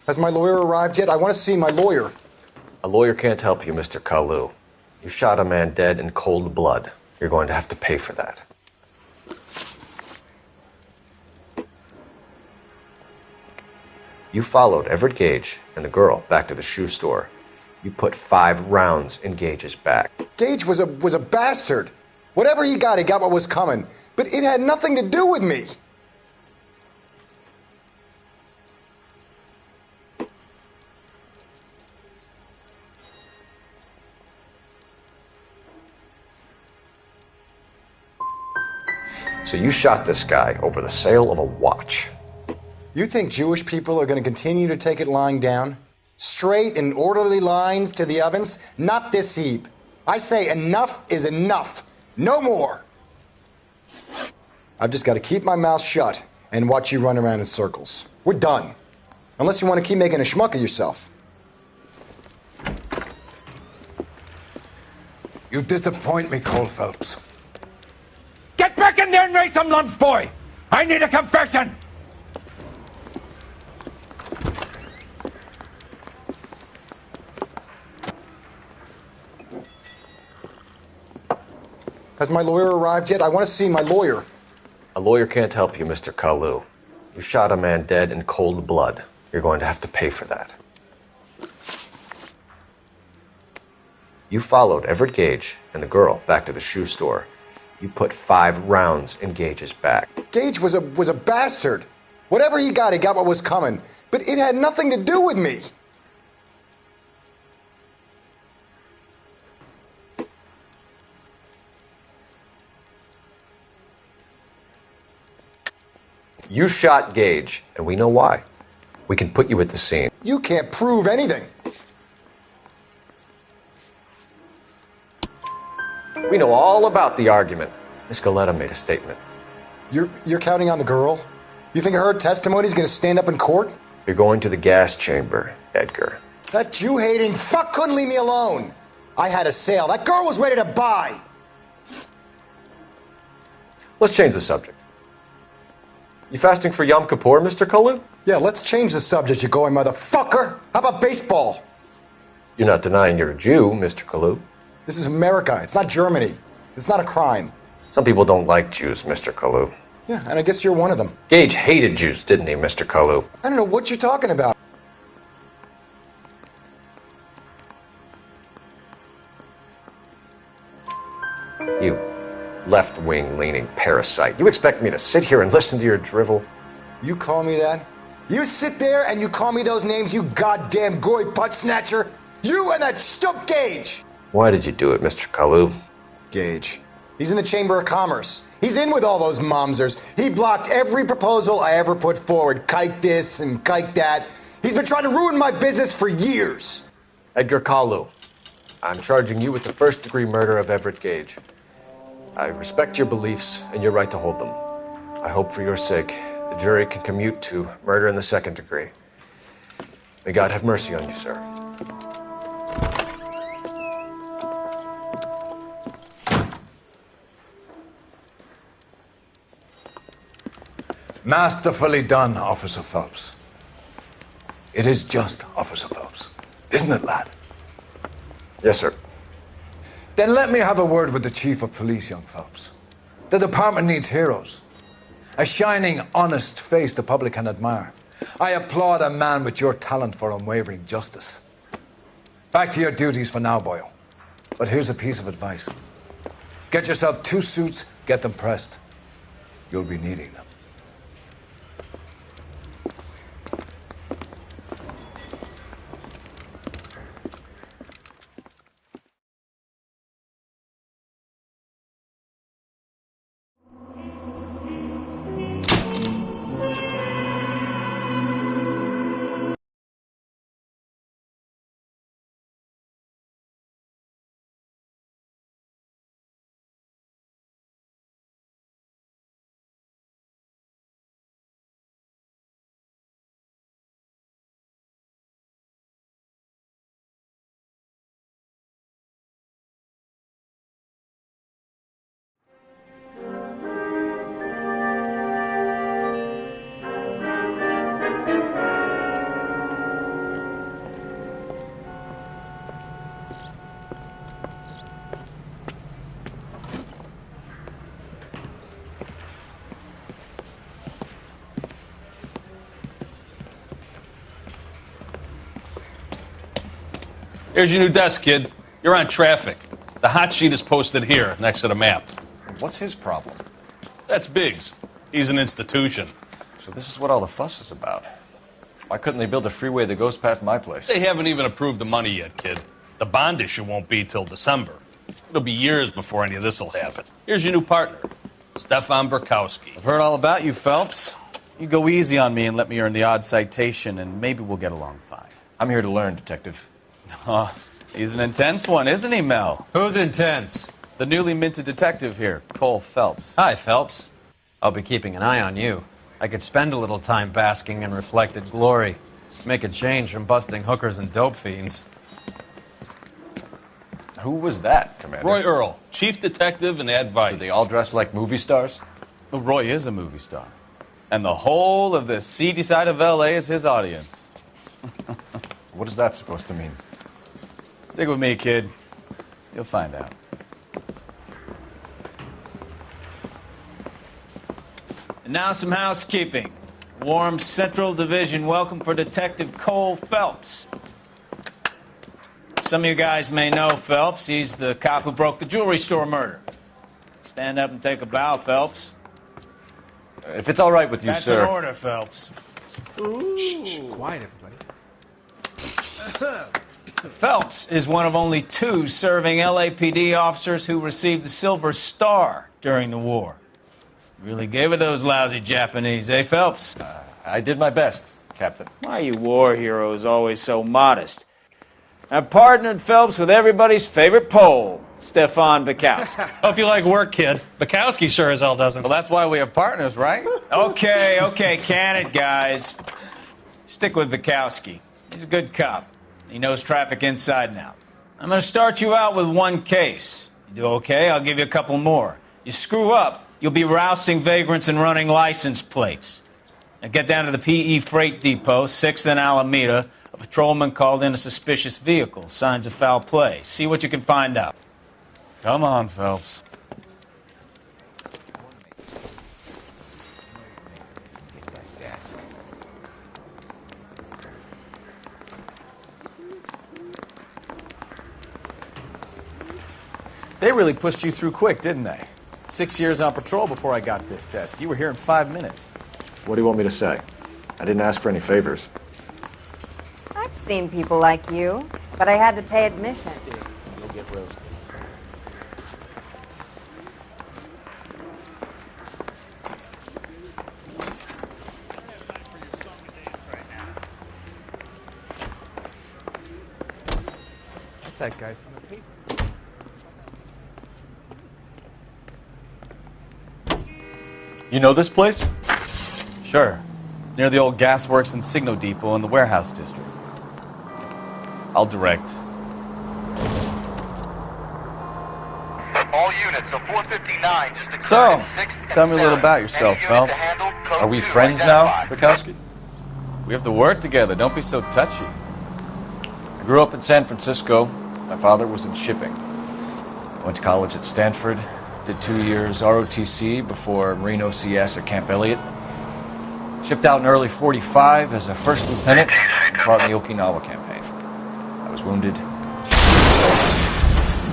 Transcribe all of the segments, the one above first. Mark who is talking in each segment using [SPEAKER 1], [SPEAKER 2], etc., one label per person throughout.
[SPEAKER 1] Has my lawyer arrived yet? I want to see my lawyer.
[SPEAKER 2] A lawyer can't help you, Mr. Kalu. You shot a man dead in cold blood. You're going to have to pay for that. You followed Everett Gage and the girl back to the shoe store. You put 5 rounds in Gage's back.
[SPEAKER 1] Gage was a bastard. Whatever he got what was coming. But it had nothing to do with me.
[SPEAKER 2] So you shot this guy over the sale of a watch.
[SPEAKER 1] You think Jewish people are going to continue to take it lying down? Straight and orderly lines to the ovens? Not this heap. I say enough is enough. No more. I've just got to keep my mouth shut and watch you run around in circles. We're done. Unless you want to keep making a schmuck of yourself.
[SPEAKER 3] You disappoint me, Cole Phelps. Get back in there and raise some lumps, boy! I need a confession!
[SPEAKER 1] Has my lawyer arrived yet? I want to see my lawyer.
[SPEAKER 2] A lawyer can't help you, Mr. Kalu. You shot a man dead in cold blood. You're going to have to pay for that. You followed Everett Gage and the girl back to the shoe store. You put 5 rounds in Gage's back.
[SPEAKER 1] Gage was a bastard. Whatever he got what was coming. But it had nothing to do with me.
[SPEAKER 2] You shot Gage, and we know why. We can put you at the scene.
[SPEAKER 1] You can't prove anything.
[SPEAKER 2] We know all about the argument. Miss Galetta made a statement.
[SPEAKER 1] You're counting on the girl? You think her testimony is going to stand up in court?
[SPEAKER 2] You're going to the gas chamber, Edgar.
[SPEAKER 1] That Jew-hating fuck couldn't leave me alone. I had a sale. That girl was ready to buy.
[SPEAKER 2] Let's change the subject. You fasting for Yom Kippur, Mr. Kalu?
[SPEAKER 1] Yeah, let's change the subject, you going motherfucker. How about baseball?
[SPEAKER 2] You're not denying you're a Jew, Mr. Kalu.
[SPEAKER 1] This is America. It's not Germany. It's not a crime.
[SPEAKER 2] Some people don't like Jews, Mr. Kalu.
[SPEAKER 1] Yeah, and I guess you're one of them.
[SPEAKER 2] Gage hated Jews, didn't he, Mr. Kalu?
[SPEAKER 1] I don't know what you're talking about.
[SPEAKER 2] You left-wing leaning parasite. You expect me to sit here and listen to your drivel?
[SPEAKER 1] You call me that? You sit there and you call me those names, you goddamn goy putt snatcher? You and that stup Gage!
[SPEAKER 2] Why did you do it, Mr. Kalu?
[SPEAKER 1] Gage. He's in the Chamber of Commerce. He's in with all those momsers. He blocked every proposal I ever put forward. Kike this and kike that. He's been trying to ruin my business for years.
[SPEAKER 2] Edgar Kalu, I'm charging you with the first-degree murder of Everett Gage. I respect your beliefs and your right to hold them. I hope for your sake the jury can commute to murder in the second degree. May God have mercy on you, sir.
[SPEAKER 3] Masterfully done, Officer Phelps. It is just Officer Phelps, isn't it, lad?
[SPEAKER 2] Yes, sir.
[SPEAKER 3] Then let me have a word with the Chief of Police, young Phelps. The department needs heroes. A shining, honest face the public can admire. I applaud a man with your talent for unwavering justice. Back to your duties for now, boyo. But here's a piece of advice. Get yourself 2 suits, get them pressed. You'll be needing them.
[SPEAKER 4] Here's your new desk, kid. You're on traffic. The hot sheet is posted here, next to the map.
[SPEAKER 2] What's his problem?
[SPEAKER 4] That's Biggs. He's an institution.
[SPEAKER 2] So this is what all the fuss is about. Why couldn't they build a freeway that goes past my place?
[SPEAKER 4] They haven't even approved the money yet, kid. The bond issue won't be till December. It'll be years before any of this will happen. Here's your new partner, Stefan Burkowski.
[SPEAKER 5] I've heard all about you, Phelps. You go easy on me and let me earn the odd citation, and maybe we'll get along fine.
[SPEAKER 2] I'm here to learn, Detective.
[SPEAKER 5] Oh, he's an intense one, isn't he, Mel?
[SPEAKER 6] Who's intense?
[SPEAKER 5] The newly minted detective here, Cole Phelps.
[SPEAKER 6] Hi, Phelps. I'll be keeping an eye on you. I could spend a little time basking in reflected glory. Make a change from busting hookers and dope fiends.
[SPEAKER 2] Who was that, Commander?
[SPEAKER 4] Roy Earl, chief detective and advice.
[SPEAKER 2] Do they all dress like movie stars?
[SPEAKER 5] Well, Roy is a movie star. And the whole of the seedy side of L.A. is his audience.
[SPEAKER 2] What is that supposed to mean?
[SPEAKER 5] Stick with me, kid. You'll find out. And now some housekeeping. Warm Central Division welcome for Detective Cole Phelps. Some of you guys may know Phelps. He's the cop who broke the jewelry store murder. Stand up and take a bow, Phelps.
[SPEAKER 2] If it's all right with you,
[SPEAKER 5] That's
[SPEAKER 2] sir.
[SPEAKER 5] an order, Phelps.
[SPEAKER 6] Shh, quiet, everybody.
[SPEAKER 5] Phelps is one of only 2 serving LAPD officers who received the Silver Star during the war. Really gave it those lousy Japanese, eh, Phelps?
[SPEAKER 2] I did my best, Captain.
[SPEAKER 5] Why are you war heroes always so modest? I've partnered Phelps with everybody's favorite Pole, Stefan Burkowski.
[SPEAKER 7] Hope you like work, kid. Bukowski sure as hell doesn't.
[SPEAKER 5] Well, that's why we have partners, right? Okay, can it, guys. Stick with Burkowski. He's a good cop. He knows traffic inside and out. I'm going to start you out with 1 case. You do okay, I'll give you a couple more. You screw up, you'll be rousting vagrants and running license plates. Now get down to the PE Freight Depot, 6th and Alameda. A patrolman called in a suspicious vehicle. Signs of foul play. See what you can find out. Come on, Phelps. They really pushed you through quick, didn't they? 6 years on patrol before I got this desk. You were here in 5 minutes.
[SPEAKER 2] What do you want me to say? I didn't ask for any favors.
[SPEAKER 8] I've seen people like you, but I had to pay admission.
[SPEAKER 5] You'll get roasted.
[SPEAKER 6] That's that guy from the paper.
[SPEAKER 2] You know this place?
[SPEAKER 5] Sure. Near the old gasworks and Signal Depot in the warehouse district. I'll direct.
[SPEAKER 9] All units, so 459 just
[SPEAKER 5] So,
[SPEAKER 9] exceeded 6th and
[SPEAKER 5] tell me a little
[SPEAKER 9] 7th.
[SPEAKER 5] about yourself,
[SPEAKER 9] Any unit to
[SPEAKER 5] Phelps.
[SPEAKER 9] handle, code
[SPEAKER 2] Are we
[SPEAKER 9] 2
[SPEAKER 2] friends now,
[SPEAKER 9] identified.
[SPEAKER 2] Bukowski?
[SPEAKER 5] We have to work together. Don't be so touchy.
[SPEAKER 2] I grew up in San Francisco. My father was in shipping. I went to college at Stanford, did 2 years ROTC before Marine OCS at Camp Elliott. Shipped out in early 45 as a first lieutenant and fought in the Okinawa campaign. I was wounded.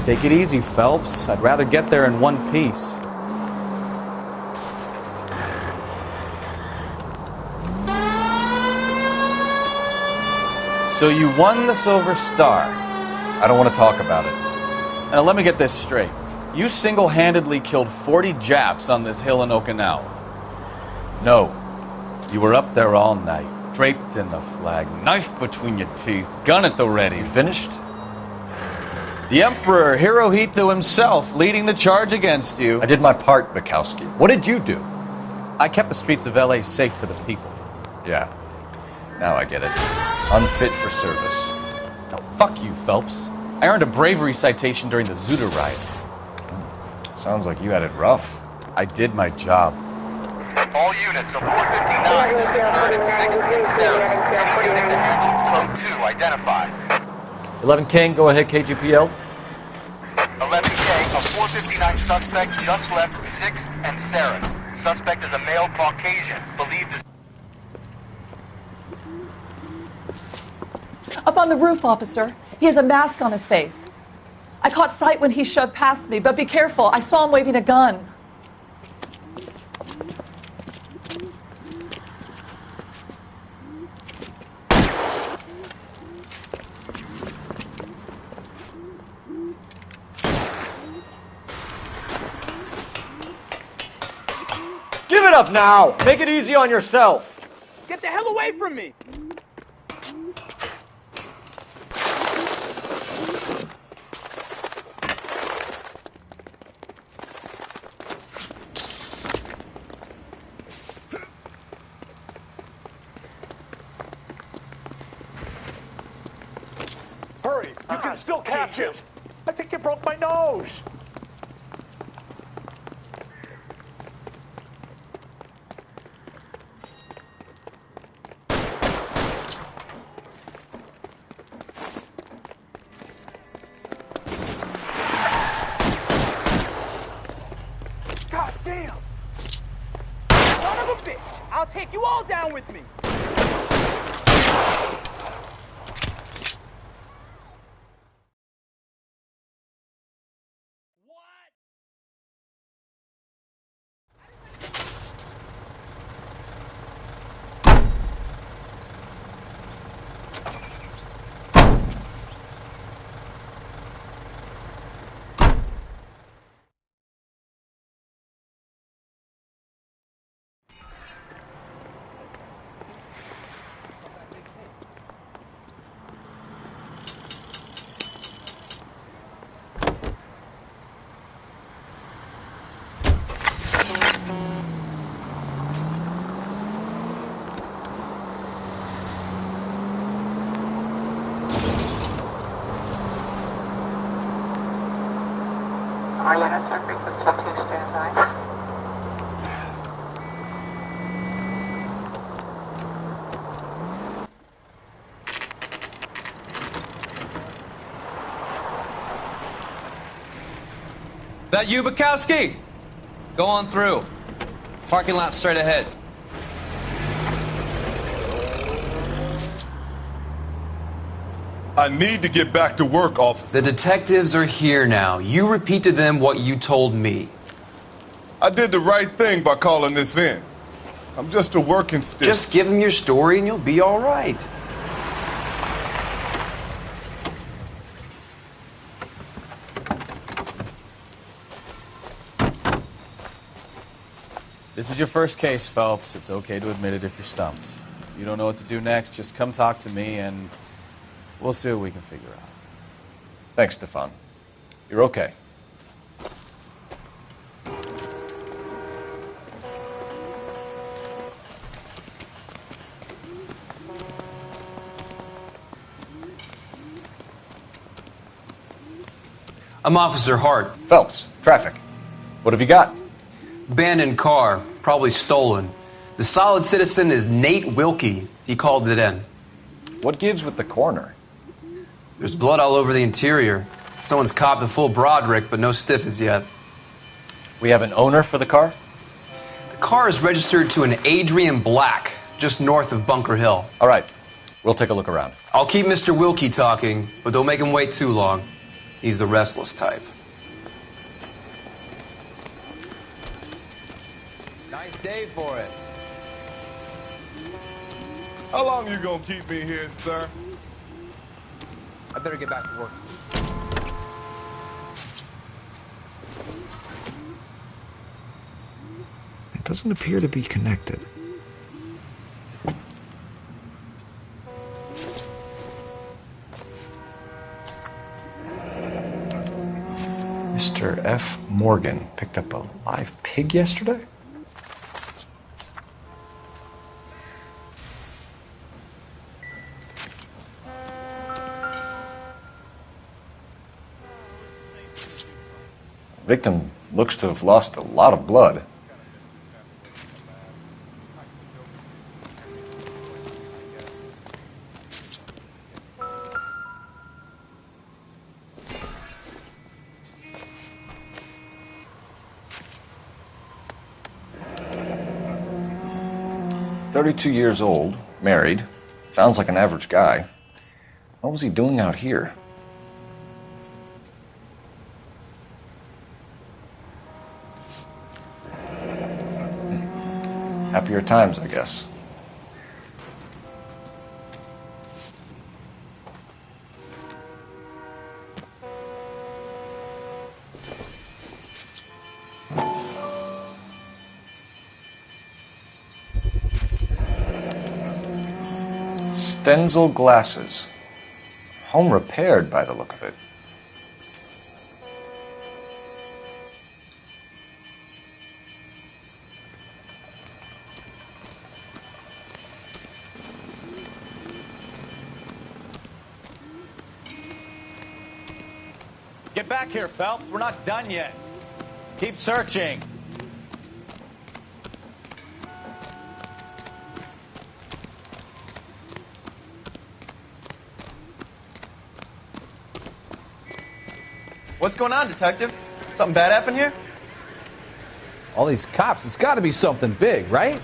[SPEAKER 5] Take it easy, Phelps. I'd rather get there in one piece. So you won the Silver Star.
[SPEAKER 2] I don't want to talk about it.
[SPEAKER 5] Now let me get this straight. You single-handedly killed 40 Japs on this hill in Okinawa.
[SPEAKER 2] No.
[SPEAKER 5] You were up there all night, draped in the flag, knife between your teeth, gun at the ready.
[SPEAKER 2] You finished?
[SPEAKER 5] The Emperor Hirohito himself leading the charge against you.
[SPEAKER 2] I did my part, Bukowski. What did you do?
[SPEAKER 5] I kept the streets of L.A. safe for the people.
[SPEAKER 2] Yeah. Now I get it. Unfit for service.
[SPEAKER 5] Now, fuck you, Phelps. I earned a bravery citation during the Zuda riot.
[SPEAKER 2] Sounds like you had it rough.
[SPEAKER 5] I did my job.
[SPEAKER 9] All units, so 459 just occurred at 6th and 7th. Any unit to handle, code 2 identified.
[SPEAKER 2] 11 King, go ahead, KGPL.
[SPEAKER 9] 11K, a 459 suspect just left 6th and Saris. Suspect is a male Caucasian, believed is...
[SPEAKER 10] Up on the roof, officer. He has a mask on his face. I caught sight when he shoved past me, but be careful. I saw him waving a gun.
[SPEAKER 2] Give it up now! Make it easy on yourself!
[SPEAKER 11] Get the hell away from me!
[SPEAKER 12] Hurry! You can still catch it! I think you broke my nose!
[SPEAKER 11] God damn! Son of a bitch! I'll take you all down with me!
[SPEAKER 13] All units are frequency 2, stand by.
[SPEAKER 6] That you, Bukowski? Go on through. Parking lot straight ahead.
[SPEAKER 14] I need to get back to work, officer.
[SPEAKER 15] The detectives are here now. You repeat to them what you told me.
[SPEAKER 14] I did the right thing by calling this in. I'm just a working stick.
[SPEAKER 15] Just give them your story and you'll be all right.
[SPEAKER 5] This is your first case, Phelps. It's okay to admit it if you're stumped. If you don't know what to do next, just come talk to me and we'll see what we can figure out.
[SPEAKER 2] Thanks, Stefan. You're okay.
[SPEAKER 15] I'm Officer Hart.
[SPEAKER 2] Phelps, traffic. What have you got?
[SPEAKER 15] Abandoned car, probably stolen. The solid citizen is Nate Wilkie. He called it in.
[SPEAKER 2] What gives with the coroner?
[SPEAKER 15] There's blood all over the interior. Someone's copped the full Broderick, but no stiff as yet.
[SPEAKER 2] We have an owner for the car?
[SPEAKER 15] The car is registered to an Adrian Black, just north of Bunker Hill.
[SPEAKER 2] All right. We'll take a look around.
[SPEAKER 15] I'll keep Mr. Wilkie talking, but don't make him wait too long. He's the restless type.
[SPEAKER 6] Nice day for it.
[SPEAKER 14] How long you gonna keep me here, sir?
[SPEAKER 6] I better get back to work.
[SPEAKER 16] It doesn't appear to be connected.
[SPEAKER 2] Mr. F. Morgan picked up a live pig yesterday? The victim looks to have lost a lot of blood. "32 years old, married, sounds like an average guy. What was he doing out here?" Happier times, I guess. Stenzel glasses. Home repaired by the look of it.
[SPEAKER 5] Get back here, Phelps. We're not done yet. Keep searching.
[SPEAKER 17] What's going on, Detective? Something bad happened here?
[SPEAKER 18] All these cops, it's got to be something big, right?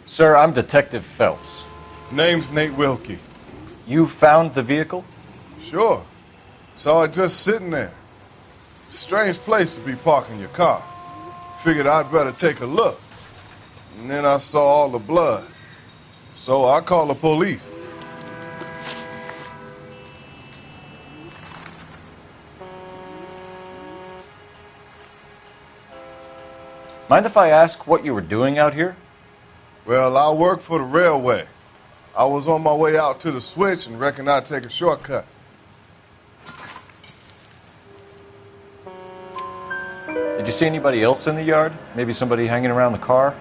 [SPEAKER 2] Sir, I'm Detective Phelps.
[SPEAKER 14] Name's Nate Wilkie.
[SPEAKER 2] You found the vehicle?
[SPEAKER 14] Sure. Saw it just sitting there. Strange place to be parking your car. Figured I'd better take a look. And then I saw all the blood. So I called the police.
[SPEAKER 2] Mind if I ask what you were doing out here?
[SPEAKER 14] Well, I work for the railway. I was on my way out to the switch and reckoned I'd take a shortcut.
[SPEAKER 2] Did you see anybody else in the yard? Maybe somebody hanging around the car?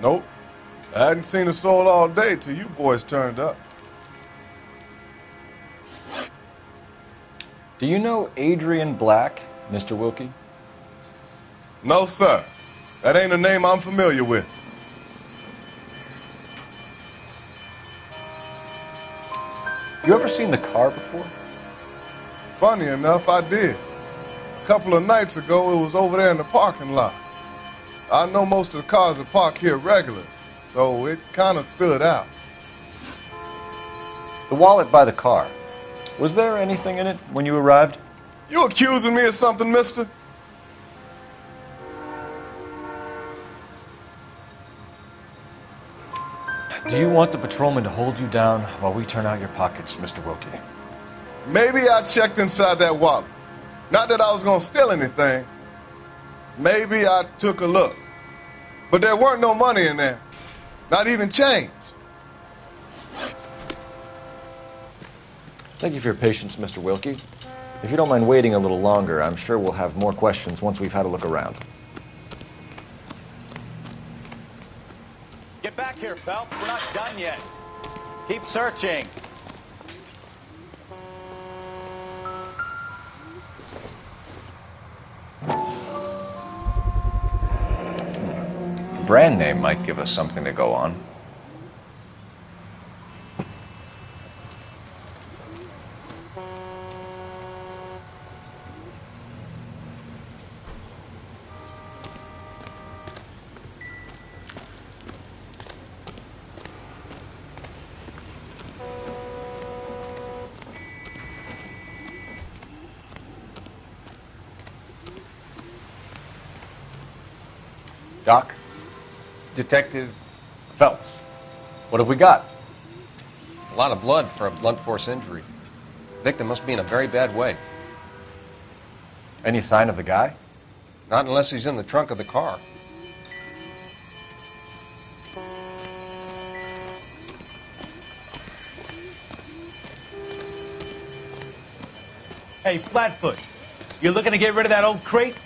[SPEAKER 14] Nope. I hadn't seen a soul all day till you boys turned up.
[SPEAKER 2] Do you know Adrian Black, Mr. Wilkie?
[SPEAKER 14] No, sir. That ain't a name I'm familiar with.
[SPEAKER 2] You ever seen the car before?
[SPEAKER 14] Funny enough, I did. A couple of nights ago, it was over there in the parking lot. I know most of the cars are parked here regular, so it kind of stood out.
[SPEAKER 2] The wallet by the car. Was there anything in it when you arrived?
[SPEAKER 14] You accusing me of something, mister?
[SPEAKER 2] Do you want the patrolman to hold you down while we turn out your pockets, Mr. Wilkie?
[SPEAKER 14] Maybe I checked inside that wallet. Not that I was going to steal anything. Maybe I took a look. But there weren't no money in there. Not even change.
[SPEAKER 2] Thank you for your patience, Mr. Wilkie. If you don't mind waiting a little longer, I'm sure we'll have more questions once we've had a look around.
[SPEAKER 5] Get back here, Phelps. We're not done yet. Keep searching.
[SPEAKER 2] Brand name might give us something to go on. Doc?
[SPEAKER 17] Detective
[SPEAKER 2] Phelps. What have we got?
[SPEAKER 17] a lot of blood for a blunt force injury. Victim must be in a very bad way.
[SPEAKER 2] Any sign of the guy?
[SPEAKER 17] Not unless he's in the trunk of the car.
[SPEAKER 5] Hey, Flatfoot, you looking to get rid of that old crate?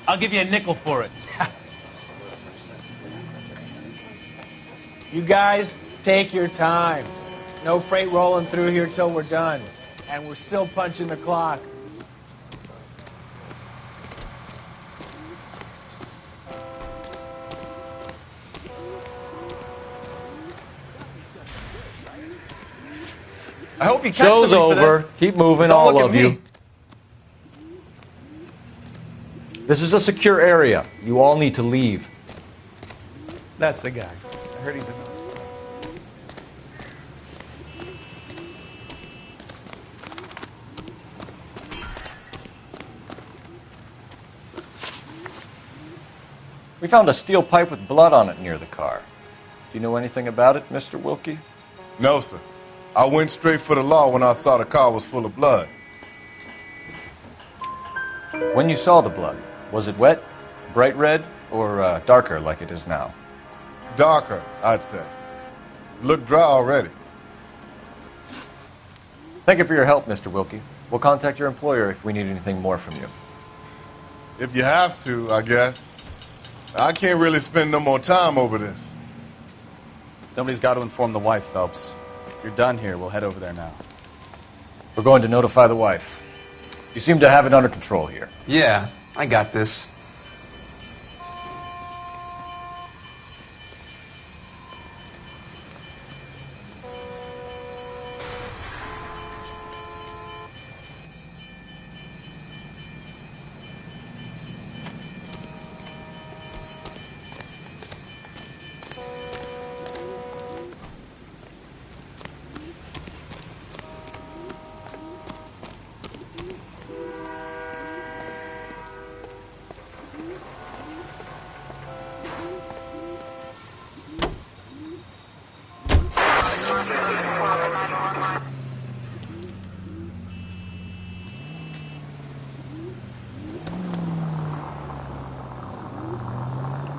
[SPEAKER 5] I'll give you a nickel for it.
[SPEAKER 11] You guys, take your time. No freight rolling through here till we're done. And we're still punching the clock.
[SPEAKER 17] I hope you catch
[SPEAKER 2] Show's
[SPEAKER 17] somebody for
[SPEAKER 2] over.
[SPEAKER 17] this.
[SPEAKER 2] Keep moving,
[SPEAKER 17] Don't
[SPEAKER 2] all
[SPEAKER 17] look at
[SPEAKER 2] of
[SPEAKER 17] me.
[SPEAKER 2] you. This is a secure area. You all need to leave.
[SPEAKER 11] That's the guy. I heard he's a
[SPEAKER 2] We found a steel pipe with blood on it near the car. Do you know anything about it, Mr. Wilkie?
[SPEAKER 14] No, sir. I went straight for the law when I saw the car was full of blood.
[SPEAKER 2] When you saw the blood, was it wet, bright red, or darker like it is now?
[SPEAKER 14] Darker, I'd say. Looked dry already.
[SPEAKER 2] Thank you for your help, Mr. Wilkie. We'll contact your employer if we need anything more from you.
[SPEAKER 14] If you have to, I guess. I can't really spend no more time over this.
[SPEAKER 18] Somebody's got to inform the wife, Phelps. If you're done here, we'll head over there now.
[SPEAKER 2] We're going to notify the wife. You seem to have it under control here.
[SPEAKER 15] Yeah, I got this.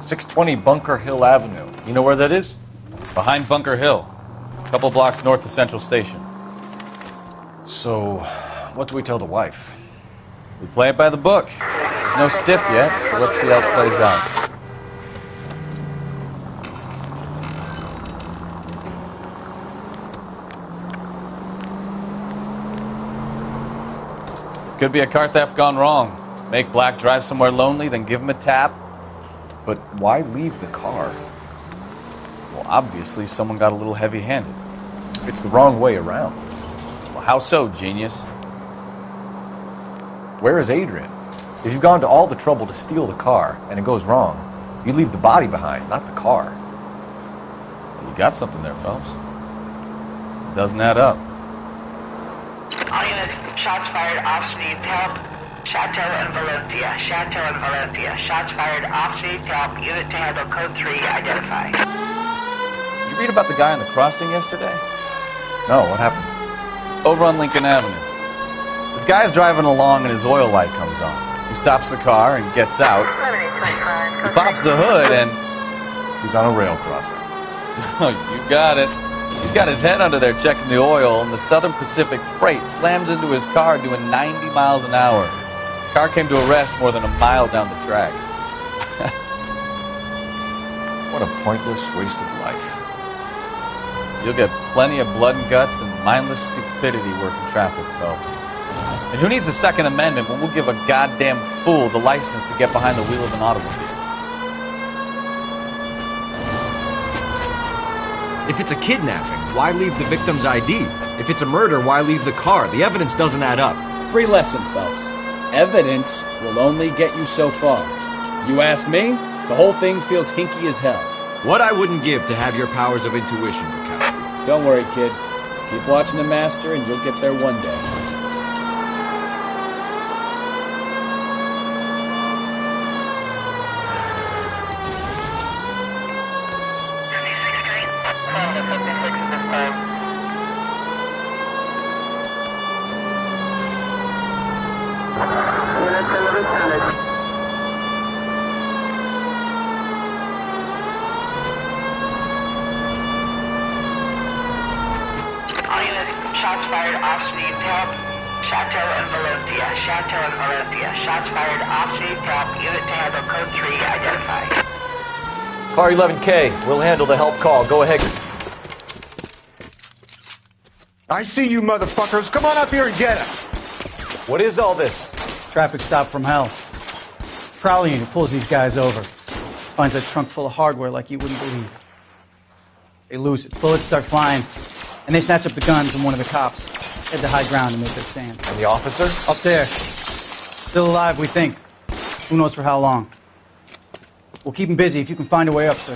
[SPEAKER 2] .620 Bunker Hill Avenue. You know where that is?
[SPEAKER 18] Behind Bunker Hill. A couple blocks north of Central Station.
[SPEAKER 2] So, what do we tell the wife?
[SPEAKER 18] We play it by the book. There's no stiff yet, so let's see how it plays out. Could be a car theft gone wrong. Make Black drive somewhere lonely, then give him a tap.
[SPEAKER 2] But why leave the car?
[SPEAKER 18] Well, obviously someone got a little heavy-handed.
[SPEAKER 2] It's the wrong way around.
[SPEAKER 18] Well, how so, genius?
[SPEAKER 2] Where is Adrian? If you've gone to all the trouble to steal the car and it goes wrong, you leave the body behind, not the car.
[SPEAKER 18] You got something there, Phelps. It doesn't add up.
[SPEAKER 13] All units, shots fired, officer needs help. Chateau and Valencia. Chateau and Valencia. Shots fired, officer needs help. Unit to handle code 3, identify.
[SPEAKER 18] You read about the guy on the crossing yesterday?
[SPEAKER 2] No, what happened?
[SPEAKER 18] Over on Lincoln Avenue. This guy's driving along and his oil light comes on. He stops the car and gets out. He pops the hood and...
[SPEAKER 2] he's on a rail crossing.
[SPEAKER 18] Oh, you got it. He's got his head under there checking the oil, and the Southern Pacific Freight slams into his car doing 90 miles an hour. The car came to a rest more than a mile down the track.
[SPEAKER 2] What a pointless waste of life.
[SPEAKER 18] You'll get plenty of blood and guts and mindless stupidity working traffic, Phelps. And who needs a Second Amendment when we'll give a goddamn fool the license to get behind the wheel of an automobile?
[SPEAKER 19] If it's a kidnapping, why leave the victim's ID? If it's a murder, why leave the car? The evidence doesn't add up.
[SPEAKER 20] Free lesson, Phelps. Evidence will only get you so far. You ask me, the whole thing feels hinky as hell.
[SPEAKER 19] What I wouldn't give to have your powers of intuition, Bukowski.
[SPEAKER 20] Don't worry, kid. Keep watching the master and you'll get there one day.
[SPEAKER 13] Shots fired, officer needs help. Chateau and Valencia. Chateau and Valencia. Shots fired, officer needs help. Unit to handle code 3, identify.
[SPEAKER 2] Car 11K, we'll handle the help call. Go ahead.
[SPEAKER 1] I see you motherfuckers. Come on up here and get us.
[SPEAKER 2] What is all this?
[SPEAKER 21] Traffic stop from hell. Prowler unit pulls these guys over. Finds a trunk full of hardware like you wouldn't believe. They lose it. Bullets start flying. And they snatch up the guns from one of the cops. Head to high ground and make their stand.
[SPEAKER 2] And the officer?
[SPEAKER 21] Up there. Still alive, we think. Who knows for how long. We'll keep him busy if you can find a way up, sir.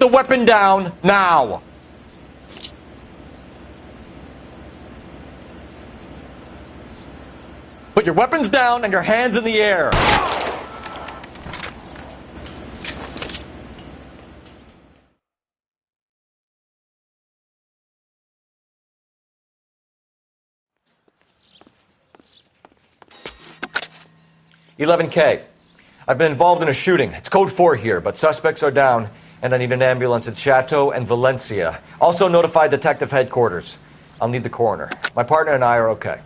[SPEAKER 3] the weapon down now. Put your weapons down and your hands in the air.
[SPEAKER 2] 11K. I've been involved in a shooting. It's code 4 here, but suspects are down, and I need an ambulance at Chateau and Valencia. Also notify detective headquarters. I'll need the coroner. My partner and I are okay.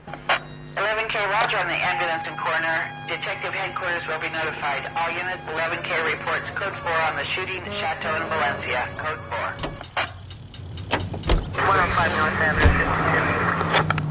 [SPEAKER 13] 11K, roger on the ambulance and coroner. Detective headquarters will be notified. All units, 11K reports code 4 on the shooting at Chateau and Valencia. Code 4. 105 North Avenue, 52.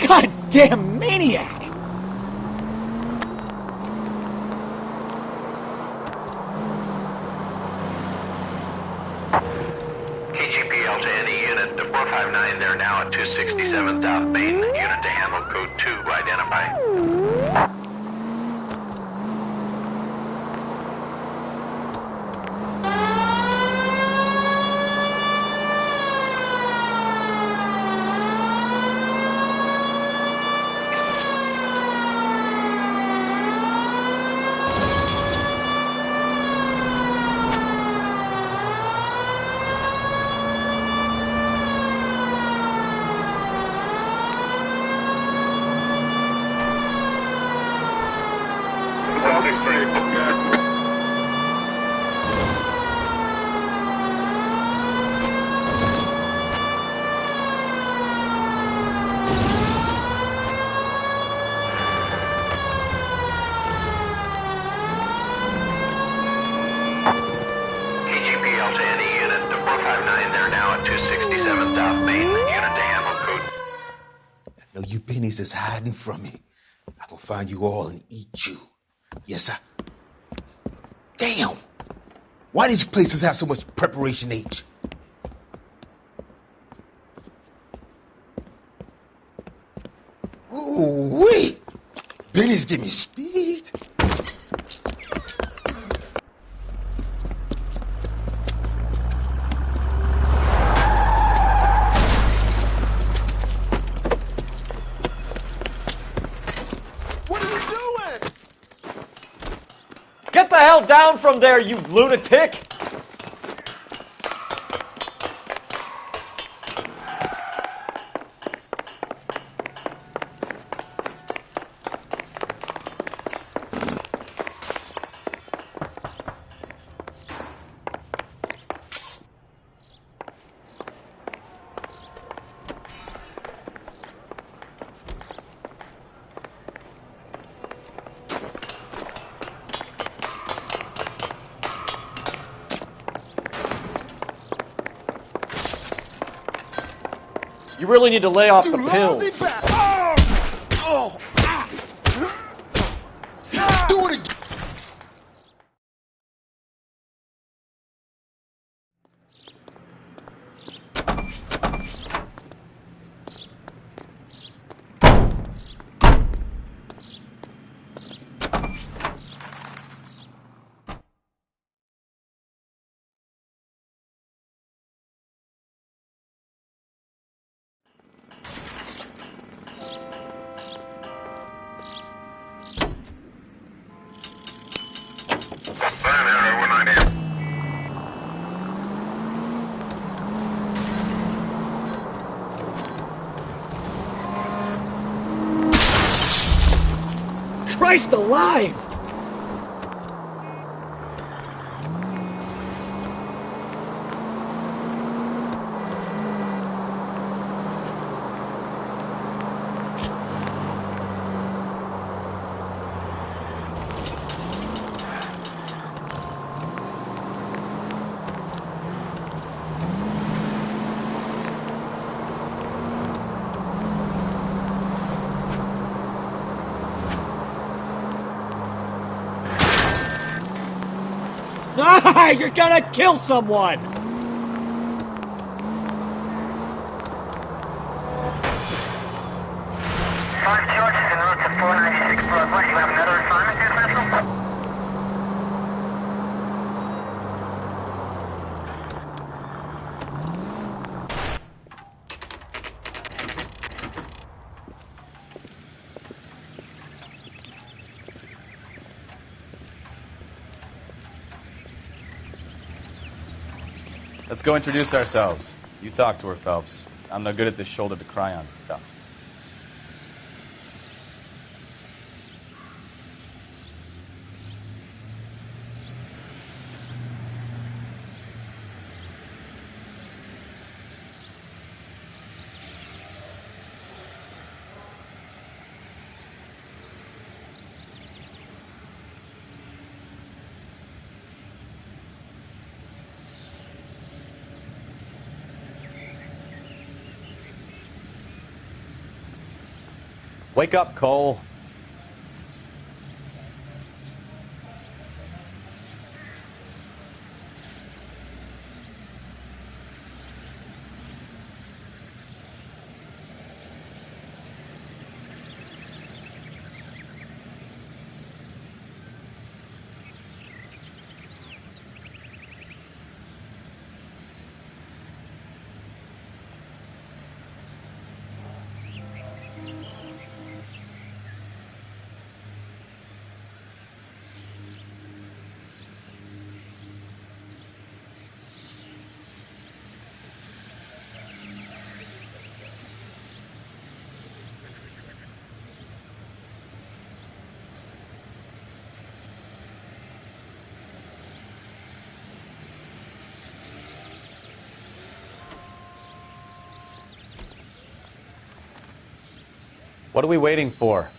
[SPEAKER 20] Goddamn maniac!
[SPEAKER 9] KGPL to any unit to 459, they're now at 267 South Main. Unit to handle code 2, identify. KGPL to any unit to 459, they're now at 267 South Main. Unit to handle code.
[SPEAKER 22] No, you pennies is hiding from me. I will find you all and eat you. Yes, sir. Damn! Why these places have so much preparation H? Ooh-wee! Benny's give me speed.
[SPEAKER 3] Get the hell down from there, you lunatic! You really need to lay off the pills.
[SPEAKER 22] Do it again.
[SPEAKER 20] Christ alive! Ah, you're gonna kill someone!
[SPEAKER 13] Five charges en route to 496 Broadway. You have another assignment, International?
[SPEAKER 18] Let's go introduce ourselves. You talk to her, Phelps. I'm no good at this shoulder to cry on stuff. Wake up, Cole. What are we waiting for?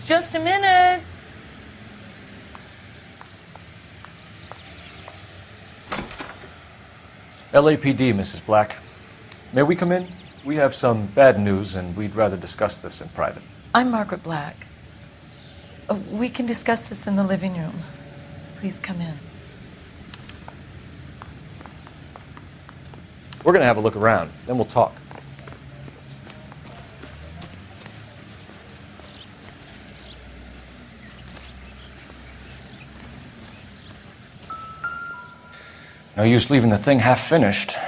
[SPEAKER 10] Just a minute.
[SPEAKER 2] LAPD, Mrs. Black. May we come in? We have some bad news, and we'd rather discuss this in private.
[SPEAKER 10] I'm Margaret Black. We can discuss this in the living room. Please come in.
[SPEAKER 2] We're going to have a look around, then we'll talk. No use leaving the thing half finished.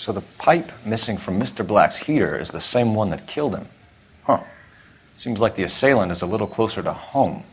[SPEAKER 17] So the pipe missing from Mr. Black's heater is the same one that killed him. Huh. Seems like the assailant is a little closer to home.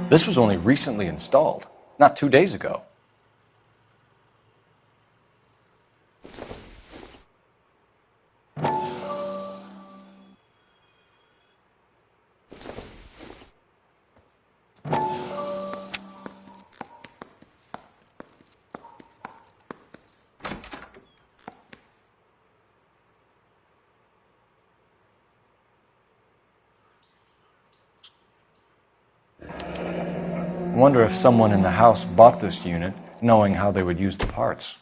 [SPEAKER 17] This was only recently installed, not 2 days ago. I wonder if someone in the house bought this unit knowing how they would use the parts.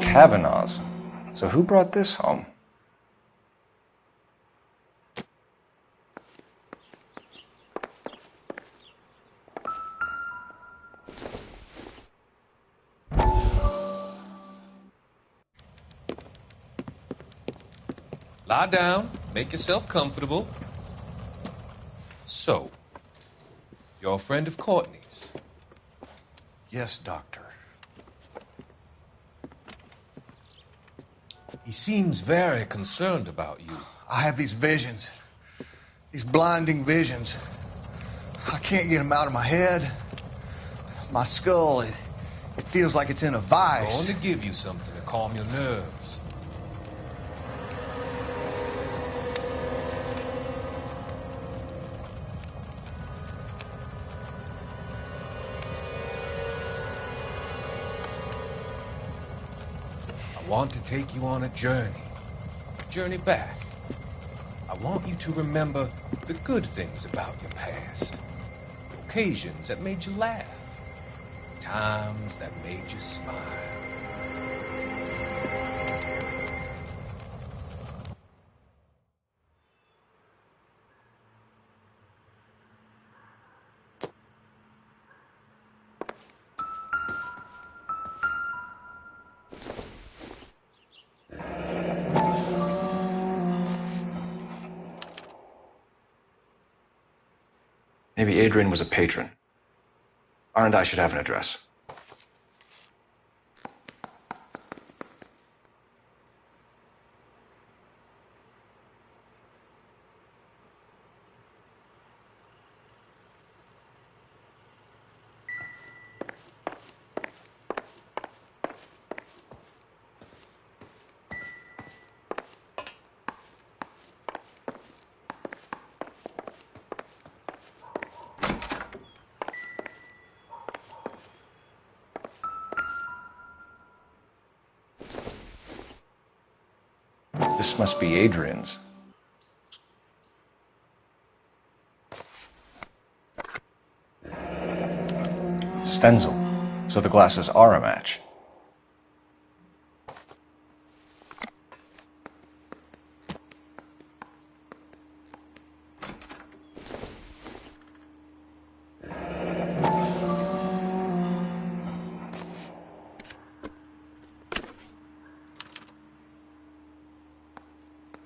[SPEAKER 17] Kavanaugh's. So who brought this home?
[SPEAKER 4] Lie down, make yourself comfortable. So, you're a friend of Courtney's?
[SPEAKER 7] Yes, Doctor.
[SPEAKER 4] He seems very concerned about you.
[SPEAKER 7] I have these visions. These blinding visions. I can't get them out of my head. My skull, it feels like it's in a vice.
[SPEAKER 4] I'm going to give you something to calm your nerves. I want to take you on a journey back. I want you to remember the good things about your past, occasions that made you laugh, times that made you smile.
[SPEAKER 2] Maybe Adrian was a patron. R and I should have an address.
[SPEAKER 17] This must be Adrian's. Stenzel. So the glasses are a match.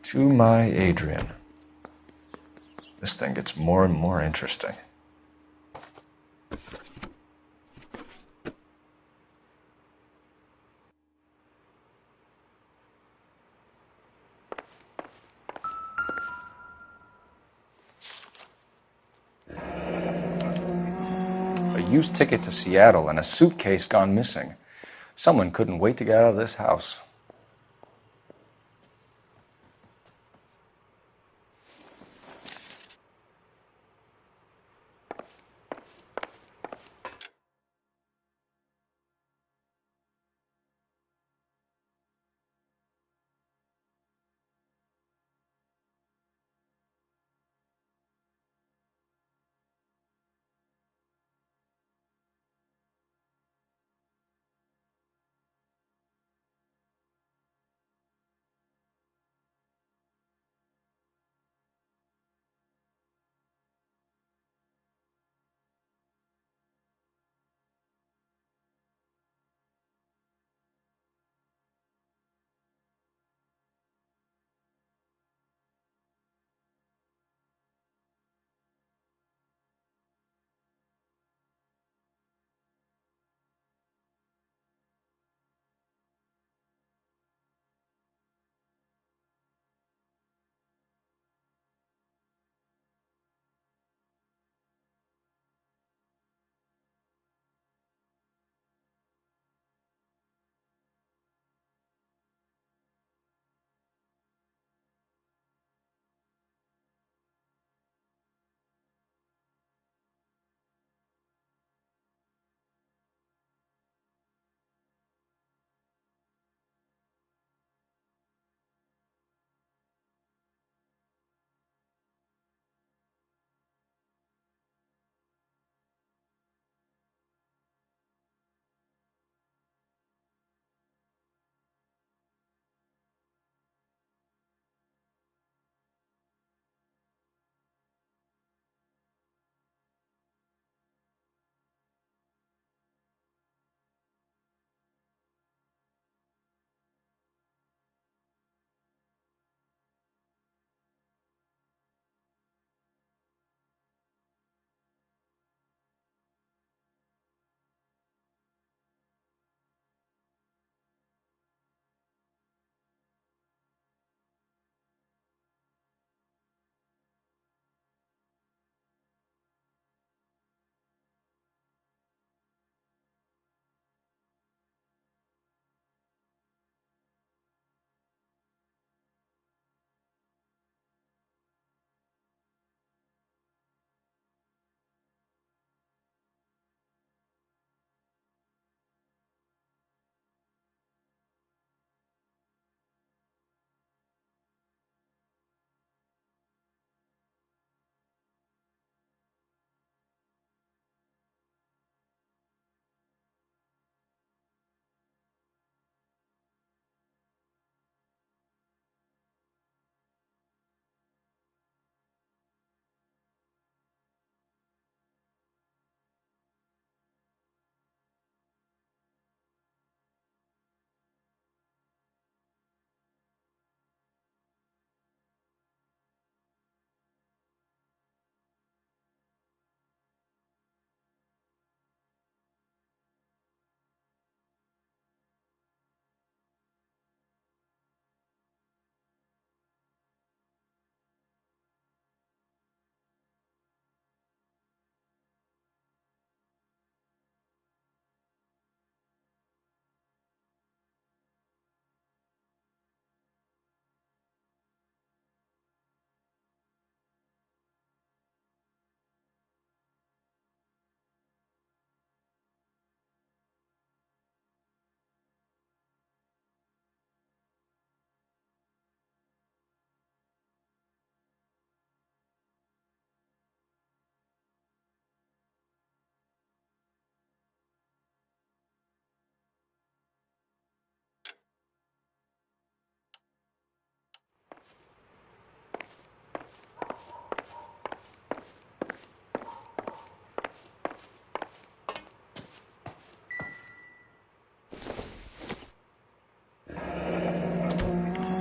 [SPEAKER 17] To my Adrian. This thing gets more and more interesting. A used ticket to Seattle and a suitcase gone missing. Someone couldn't wait to get out of this house.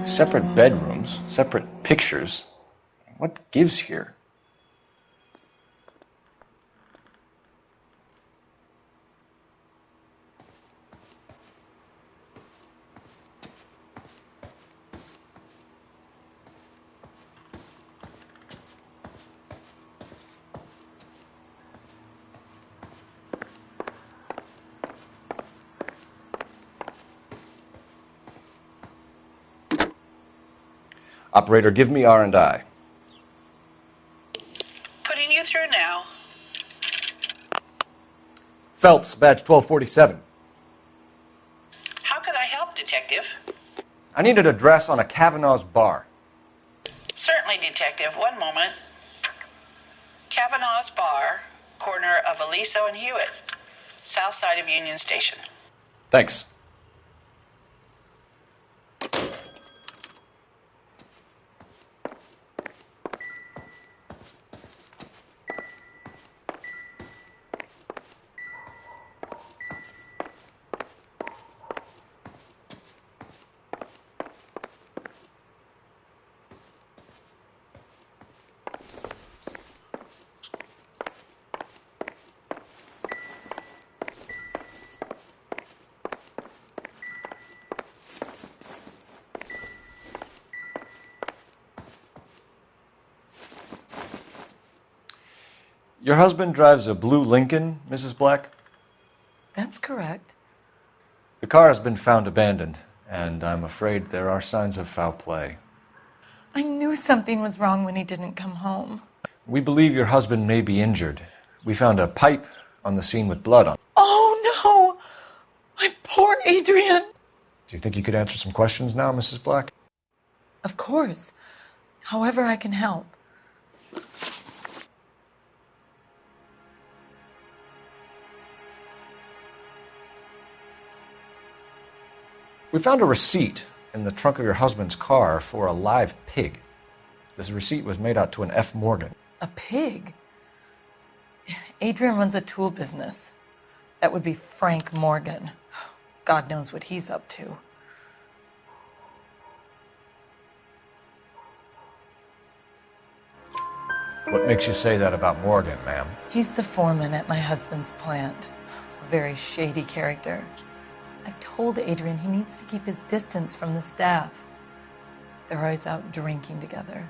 [SPEAKER 17] Separate bedrooms, separate pictures. What gives here?
[SPEAKER 2] Operator, give me R&I.
[SPEAKER 13] Putting you through now.
[SPEAKER 3] Phelps, badge 1247.
[SPEAKER 13] How could I help, Detective?
[SPEAKER 2] I need an address on a Kavanaugh's bar.
[SPEAKER 13] Certainly, Detective. One moment. Kavanaugh's Bar, corner of Aliso and Hewitt, south side of Union Station.
[SPEAKER 2] Thanks. Your husband drives a blue Lincoln, Mrs. Black?
[SPEAKER 10] That's correct.
[SPEAKER 2] The car has been found abandoned, and I'm afraid there are signs of foul play.
[SPEAKER 10] I knew something was wrong when he didn't come home.
[SPEAKER 2] We believe your husband may be injured. We found a pipe on the scene with blood on it.
[SPEAKER 10] Oh, no! My poor Adrian!
[SPEAKER 2] Do you think you could answer some questions now, Mrs. Black?
[SPEAKER 10] Of course. However I can help.
[SPEAKER 2] We found a receipt in the trunk of your husband's car for a live pig. This receipt was made out to an F. Morgan.
[SPEAKER 10] A pig? Adrian runs a tool business. That would be Frank Morgan. God knows what he's up to.
[SPEAKER 2] What makes you say that about Morgan, ma'am?
[SPEAKER 10] He's the foreman at my husband's plant. A very shady character. I've told Adrian he needs to keep his distance from the staff. They're always out drinking together.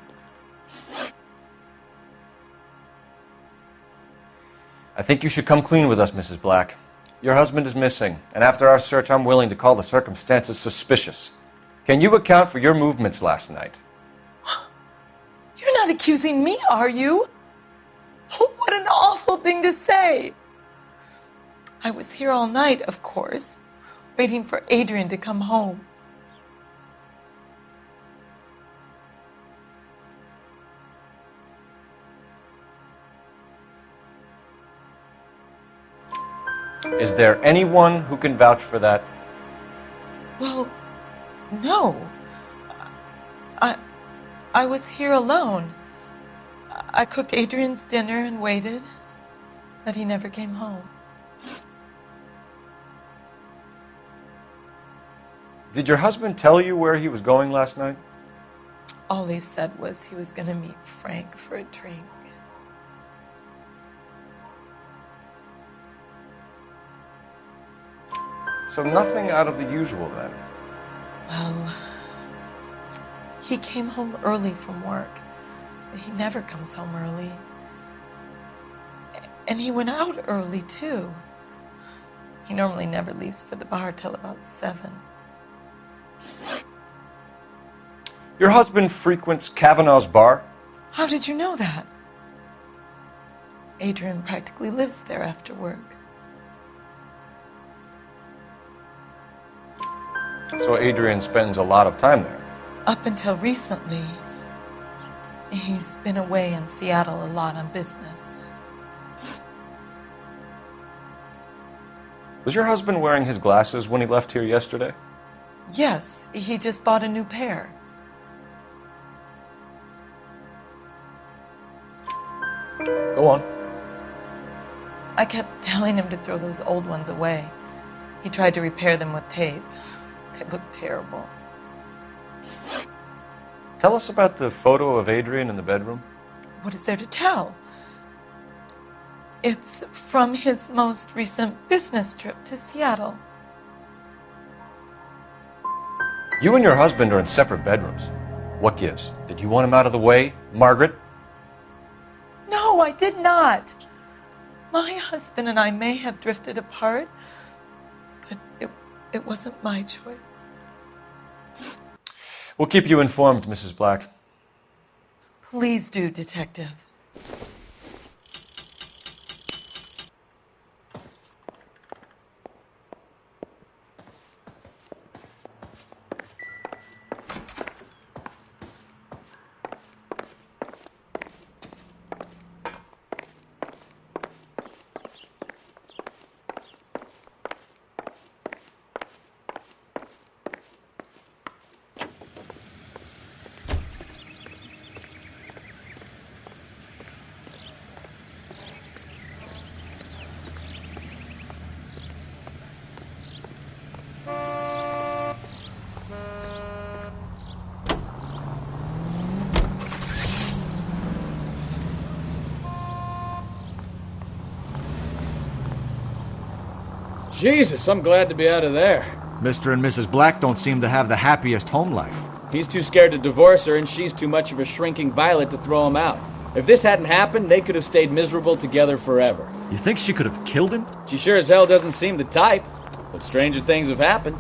[SPEAKER 2] I think you should come clean with us, Mrs. Black. Your husband is missing, and after our search, I'm willing to call the circumstances suspicious. Can you account for your movements last night?
[SPEAKER 10] You're not accusing me, are you? Oh, what an awful thing to say. I was here all night, of course, waiting for Adrian to come home.
[SPEAKER 2] Is there anyone who can vouch for that?
[SPEAKER 10] Well, no. I was here alone. I cooked Adrian's dinner and waited, but he never came home.
[SPEAKER 2] Did your husband tell you where he was going last night?
[SPEAKER 10] All he said was he was going to meet Frank for a drink.
[SPEAKER 2] So nothing out of the usual then?
[SPEAKER 10] Well, he came home early from work. He never comes home early. And he went out early, too. He normally never leaves for the bar till about 7.
[SPEAKER 2] Your husband frequents Kavanaugh's bar?
[SPEAKER 10] How did you know that? Adrian practically lives there after work.
[SPEAKER 2] So Adrian spends a lot of time there?
[SPEAKER 10] Up until recently, he's been away in Seattle a lot on business.
[SPEAKER 2] Was your husband wearing his glasses when he left here yesterday?
[SPEAKER 10] Yes, he just bought a new pair.
[SPEAKER 2] Go on.
[SPEAKER 10] I kept telling him to throw those old ones away. He tried to repair them with tape. They looked terrible.
[SPEAKER 2] Tell us about the photo of Adrian in the bedroom.
[SPEAKER 10] What is there to tell? It's from his most recent business trip to Seattle.
[SPEAKER 2] You and your husband are in separate bedrooms. What gives? Did you want him out of the way, Margaret?
[SPEAKER 10] No, I did not. My husband and I may have drifted apart, but it wasn't my choice.
[SPEAKER 2] We'll keep you informed, Mrs. Black.
[SPEAKER 10] Please do, Detective.
[SPEAKER 20] Jesus, I'm glad to be out of there.
[SPEAKER 19] Mr. and Mrs. Black don't seem to have the happiest home life.
[SPEAKER 20] He's too scared to divorce her, and she's too much of a shrinking violet to throw him out. If this hadn't happened, they could have stayed miserable together forever.
[SPEAKER 19] You think she could have killed him?
[SPEAKER 20] She sure as hell doesn't seem the type, but stranger things have happened.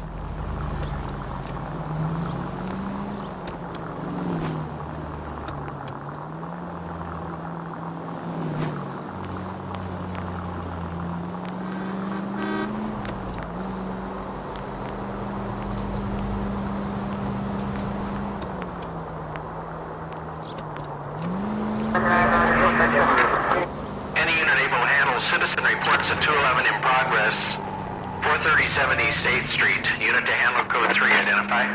[SPEAKER 9] Any unit able to handle citizen reports at 211 in progress. 437 East 8th Street. Unit to handle code 3 identify.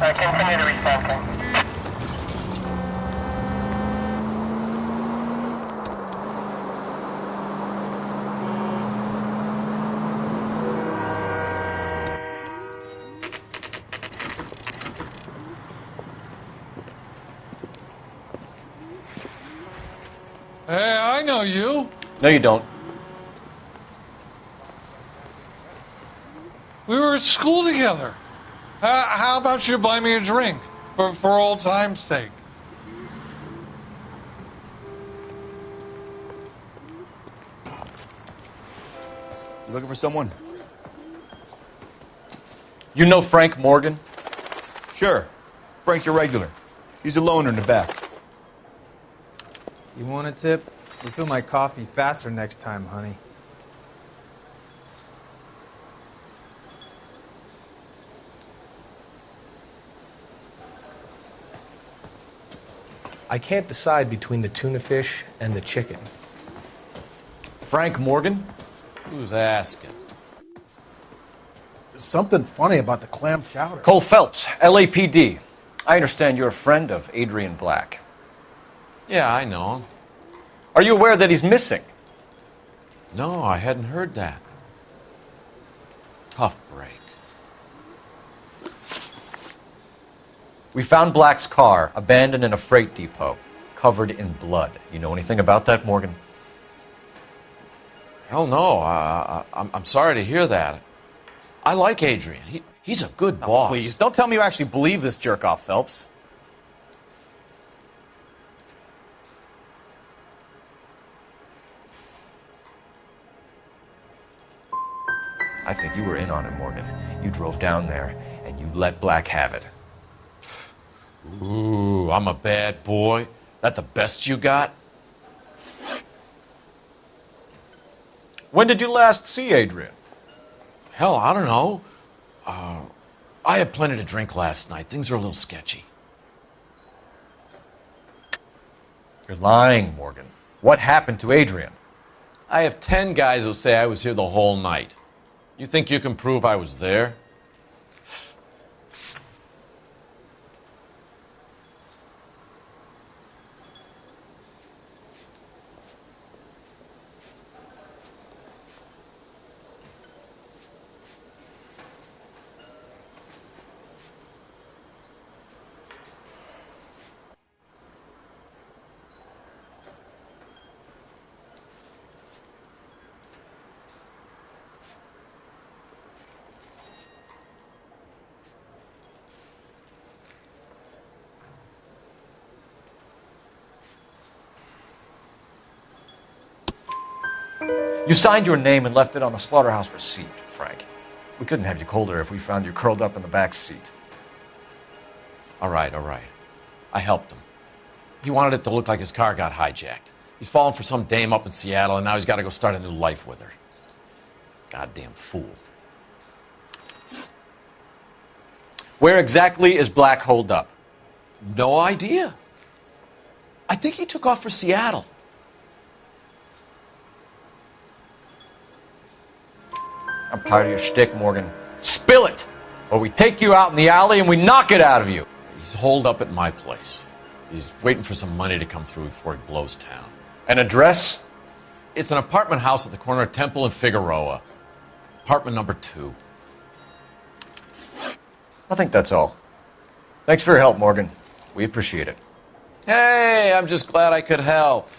[SPEAKER 9] Continue to respond.
[SPEAKER 8] Hey, I know you.
[SPEAKER 2] No, you don't.
[SPEAKER 8] We were at school together. How about you buy me a drink for old time's sake?
[SPEAKER 19] You looking for someone?
[SPEAKER 2] You know Frank Morgan?
[SPEAKER 19] Sure. Frank's a regular. He's a loner in the back.
[SPEAKER 12] You want a tip? Refill my coffee faster next time, honey.
[SPEAKER 3] I can't decide between the tuna fish and the chicken.
[SPEAKER 2] Frank Morgan?
[SPEAKER 18] Who's asking?
[SPEAKER 3] There's something funny about the clam chowder.
[SPEAKER 2] Cole Phelps, LAPD. I understand you're a friend of Adrian Black.
[SPEAKER 18] Yeah, I know him.
[SPEAKER 2] Are you aware that he's missing?
[SPEAKER 18] No, I hadn't heard that. Tough break.
[SPEAKER 2] We found Black's car abandoned in a freight depot, covered in blood. You know anything about that, Morgan?
[SPEAKER 18] Hell no. I'm sorry to hear that. I like Adrian. He's a good boss.
[SPEAKER 6] Please, don't tell me you actually believe this jerk-off, Phelps.
[SPEAKER 2] I think you were in on it, Morgan. You drove down there, and you let Black have it.
[SPEAKER 18] Ooh, I'm a bad boy. That the best you got?
[SPEAKER 2] When did you last see Adrian?
[SPEAKER 18] Hell, I don't know. I had plenty to drink last night. Things are a little sketchy.
[SPEAKER 2] You're lying, Morgan. What happened to Adrian?
[SPEAKER 18] I have 10 guys who'll say I was here the whole night. You think you can prove I was there?
[SPEAKER 17] You signed your name and left it on the slaughterhouse receipt, Frank. We couldn't have you colder if we found you curled up in the back seat.
[SPEAKER 5] All right. I helped him. He wanted it to look like his car got hijacked. He's fallen for some dame up in Seattle, and now he's got to go start a new life with her. Goddamn fool.
[SPEAKER 6] Where exactly is Black holed up?
[SPEAKER 5] No idea.
[SPEAKER 6] I think he took off for Seattle.
[SPEAKER 17] I'm tired of your shtick, Morgan.
[SPEAKER 6] Spill it, or we take you out in the alley and we knock it out of you.
[SPEAKER 5] He's holed up at my place. He's waiting for some money to come through before he blows town.
[SPEAKER 17] An address?
[SPEAKER 5] It's an apartment house at the corner of Temple and Figueroa. Apartment number 2.
[SPEAKER 17] I think that's all. Thanks for your help, Morgan. We appreciate it.
[SPEAKER 5] Hey, I'm just glad I could help.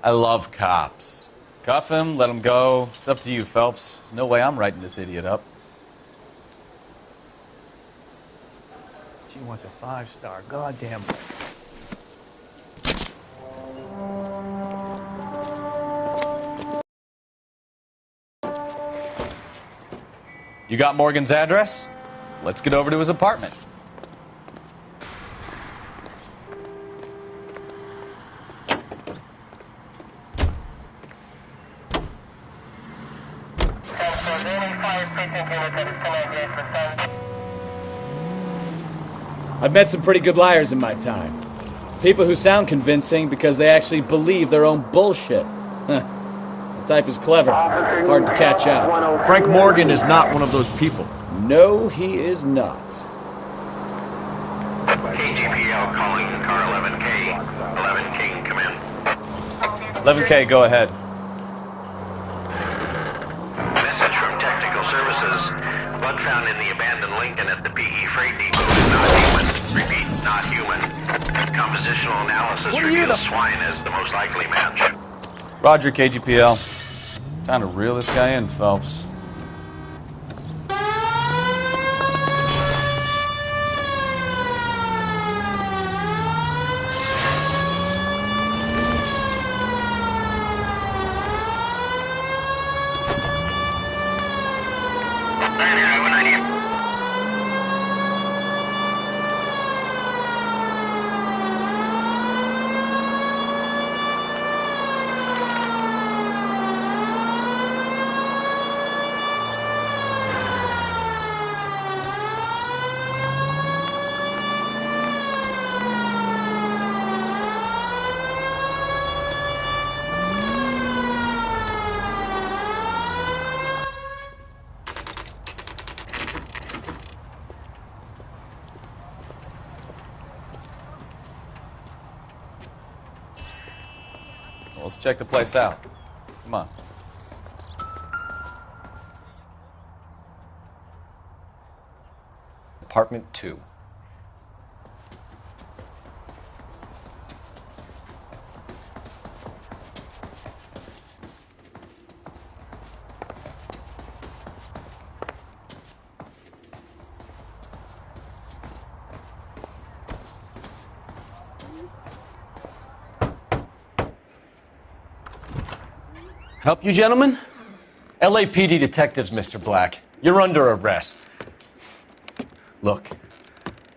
[SPEAKER 5] I love cops.
[SPEAKER 18] Cuff him, let him go. It's up to you, Phelps. There's no way I'm writing this idiot up.
[SPEAKER 21] She wants a 5-star. Goddamn.
[SPEAKER 18] You got Morgan's address? Let's get over to his apartment.
[SPEAKER 20] I've met some pretty good liars in my time. People who sound convincing because they actually believe their own bullshit. The type is clever, hard to catch out.
[SPEAKER 19] Frank Morgan is not one of those people.
[SPEAKER 20] No, he is not.
[SPEAKER 9] KGPL calling car 11K. 11K, come in.
[SPEAKER 18] 11K, go ahead.
[SPEAKER 9] Message from Technical Services. Blood found in the abandoned Lincoln at the PE freight depot is not human. Repeat, not human. Compositional analysis reveals swine as the most likely match.
[SPEAKER 18] Roger, KGPL. Time to reel this guy in, Phelps. Let's check the place out. Come on.
[SPEAKER 17] Apartment 2.
[SPEAKER 6] Help you, gentlemen?
[SPEAKER 17] LAPD detectives, Mr. Black. You're under arrest.
[SPEAKER 6] Look,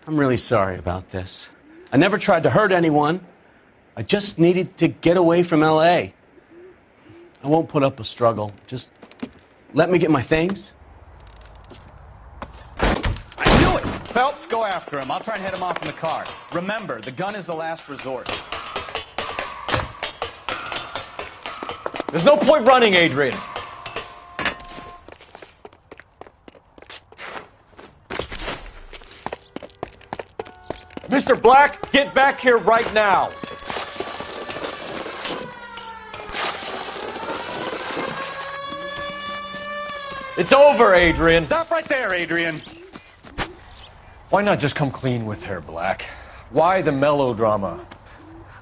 [SPEAKER 6] I'm really sorry about this. I never tried to hurt anyone. I just needed to get away from L.A. I won't put up a struggle. Just let me get my things.
[SPEAKER 18] I knew it! Phelps, go after him. I'll try and head him off in the car. Remember, the gun is the last resort.
[SPEAKER 17] There's no point running, Adrian. Mr. Black, get back here right now. It's over, Adrian.
[SPEAKER 18] Stop right there, Adrian.
[SPEAKER 17] Why not just come clean with her, Black? Why the melodrama?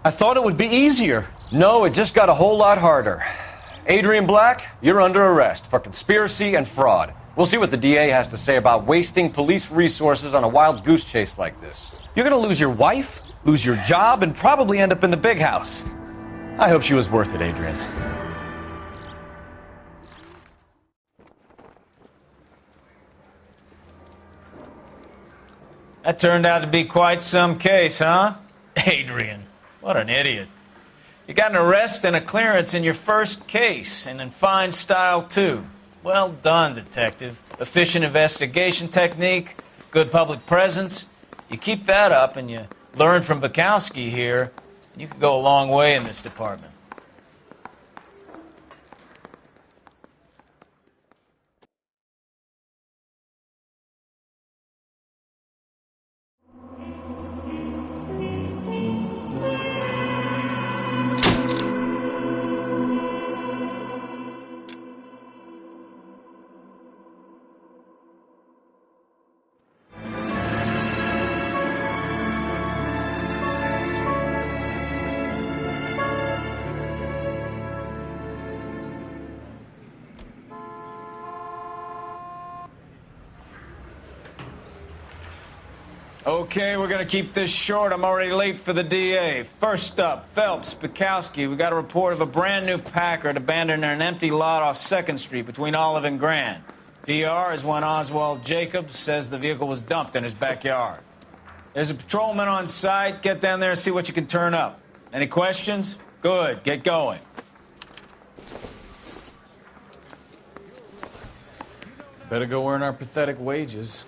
[SPEAKER 6] I thought it would be easier.
[SPEAKER 17] No, it just got a whole lot harder. Adrian Black, you're under arrest for conspiracy and fraud. We'll see what the DA has to say about wasting police resources on a wild goose chase like this.
[SPEAKER 18] You're gonna lose your wife, lose your job, and probably end up in the big house.
[SPEAKER 17] I hope she was worth it, Adrian.
[SPEAKER 11] That turned out to be quite some case, huh? Adrian, what an idiot. You got an arrest and a clearance in your first case, and in fine style, too. Well done, detective. Efficient investigation technique, good public presence. You keep that up and you learn from Bukowski here, and you could go a long way in this department. Okay, we're going to keep this short. I'm already late for the DA. First up, Phelps, Bukowski. We got a report of a brand new Packard abandoned in an empty lot off 2nd Street between Olive and Grand. PR is when Oswald Jacobs says the vehicle was dumped in his backyard. There's a patrolman on site. Get down there and see what you can turn up. Any questions? Good. Get going.
[SPEAKER 20] Better go earn our pathetic wages.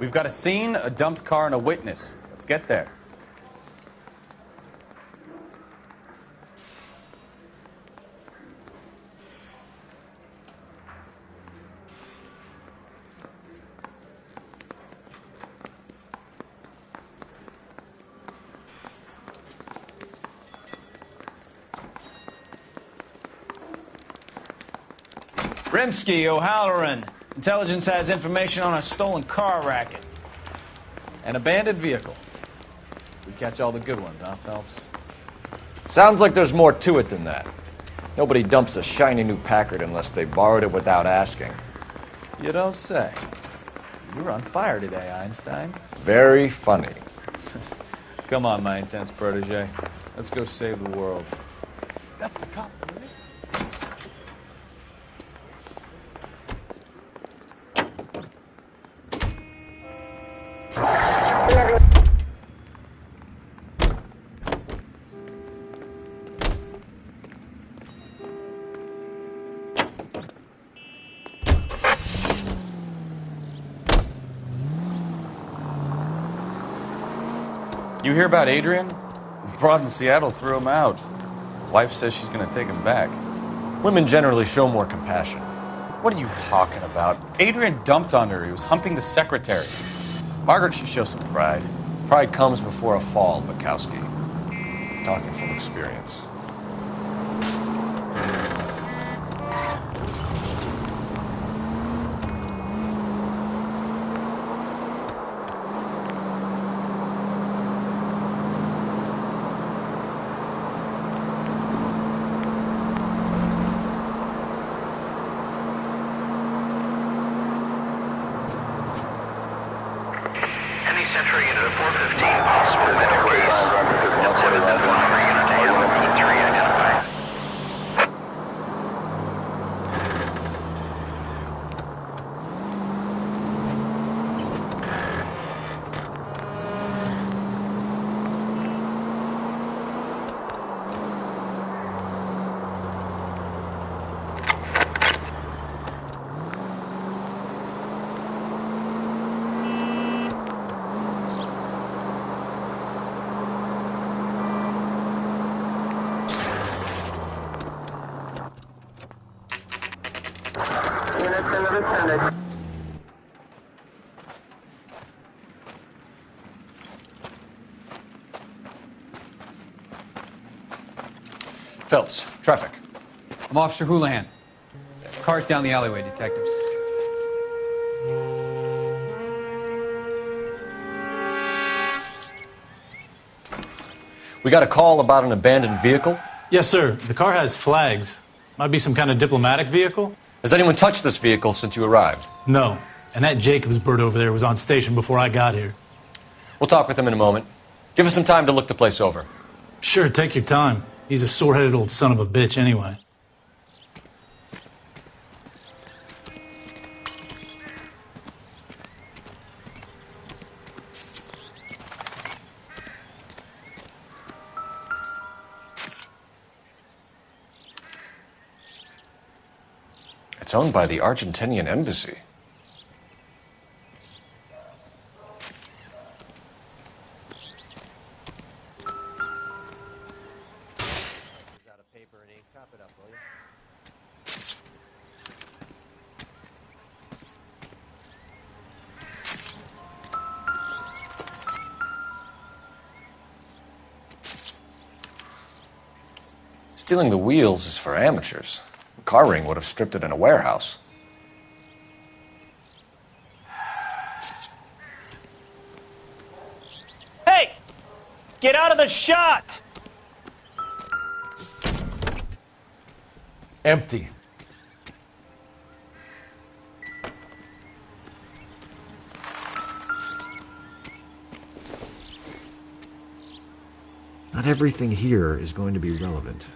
[SPEAKER 18] We've got a scene, a dumped car, and a witness. Let's get there.
[SPEAKER 11] Rimsky, O'Halloran. Intelligence has information on a stolen car racket.
[SPEAKER 18] An abandoned vehicle. We catch all the good ones, huh, Phelps?
[SPEAKER 2] Sounds like there's more to it than that. Nobody dumps a shiny new Packard unless they borrowed it without asking.
[SPEAKER 18] You don't say. You were on fire today, Einstein.
[SPEAKER 2] Very funny.
[SPEAKER 18] Come on, my intense protege. Let's go save the world.
[SPEAKER 21] That's the cop.
[SPEAKER 18] You hear about Adrian? Broad in Seattle threw him out. Wife says she's going to take him back.
[SPEAKER 2] Women generally show more compassion.
[SPEAKER 18] What are you talking about? Adrian dumped on her. He was humping the secretary. Margaret should show some pride.
[SPEAKER 2] Pride comes before a fall, Bukowski. Talking from experience.
[SPEAKER 9] Century unit of 415, possible mental case. 17 then fire unit to handle code 3 identified.
[SPEAKER 2] Phelps, traffic.
[SPEAKER 15] I'm Officer Houlihan. Car's down the alleyway, detectives.
[SPEAKER 2] We got a call about an abandoned vehicle?
[SPEAKER 16] Yes, sir. The car has flags. Might be some kind of diplomatic vehicle.
[SPEAKER 2] Has anyone touched this vehicle since you arrived?
[SPEAKER 16] No. And that Jacobs bird over there was on station before I got here.
[SPEAKER 2] We'll talk with him in a moment.
[SPEAKER 17] Give us some time to look the place over.
[SPEAKER 16] Sure, take your time. He's a sore-headed old son of a bitch anyway.
[SPEAKER 2] It's owned by the Argentinian embassy. Stealing the wheels is for amateurs. The car ring would have stripped it in a warehouse.
[SPEAKER 11] Hey! Get out of the shot!
[SPEAKER 2] Empty.
[SPEAKER 1] Not everything here is going to be relevant.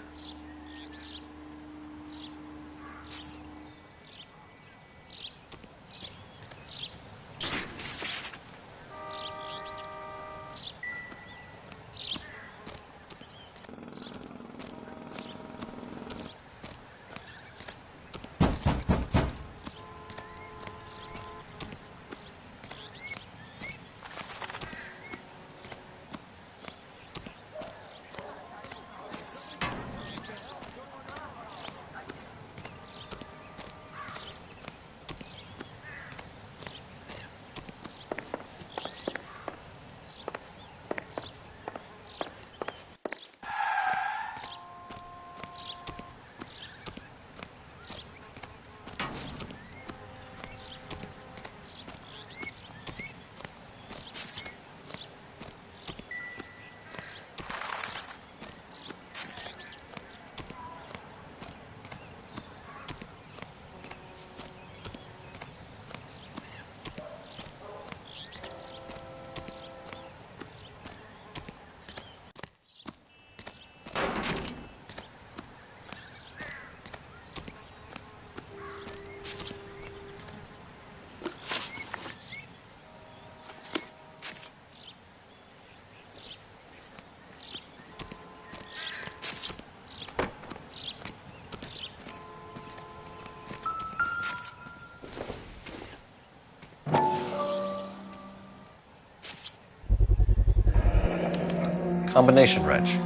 [SPEAKER 2] Combination wrench.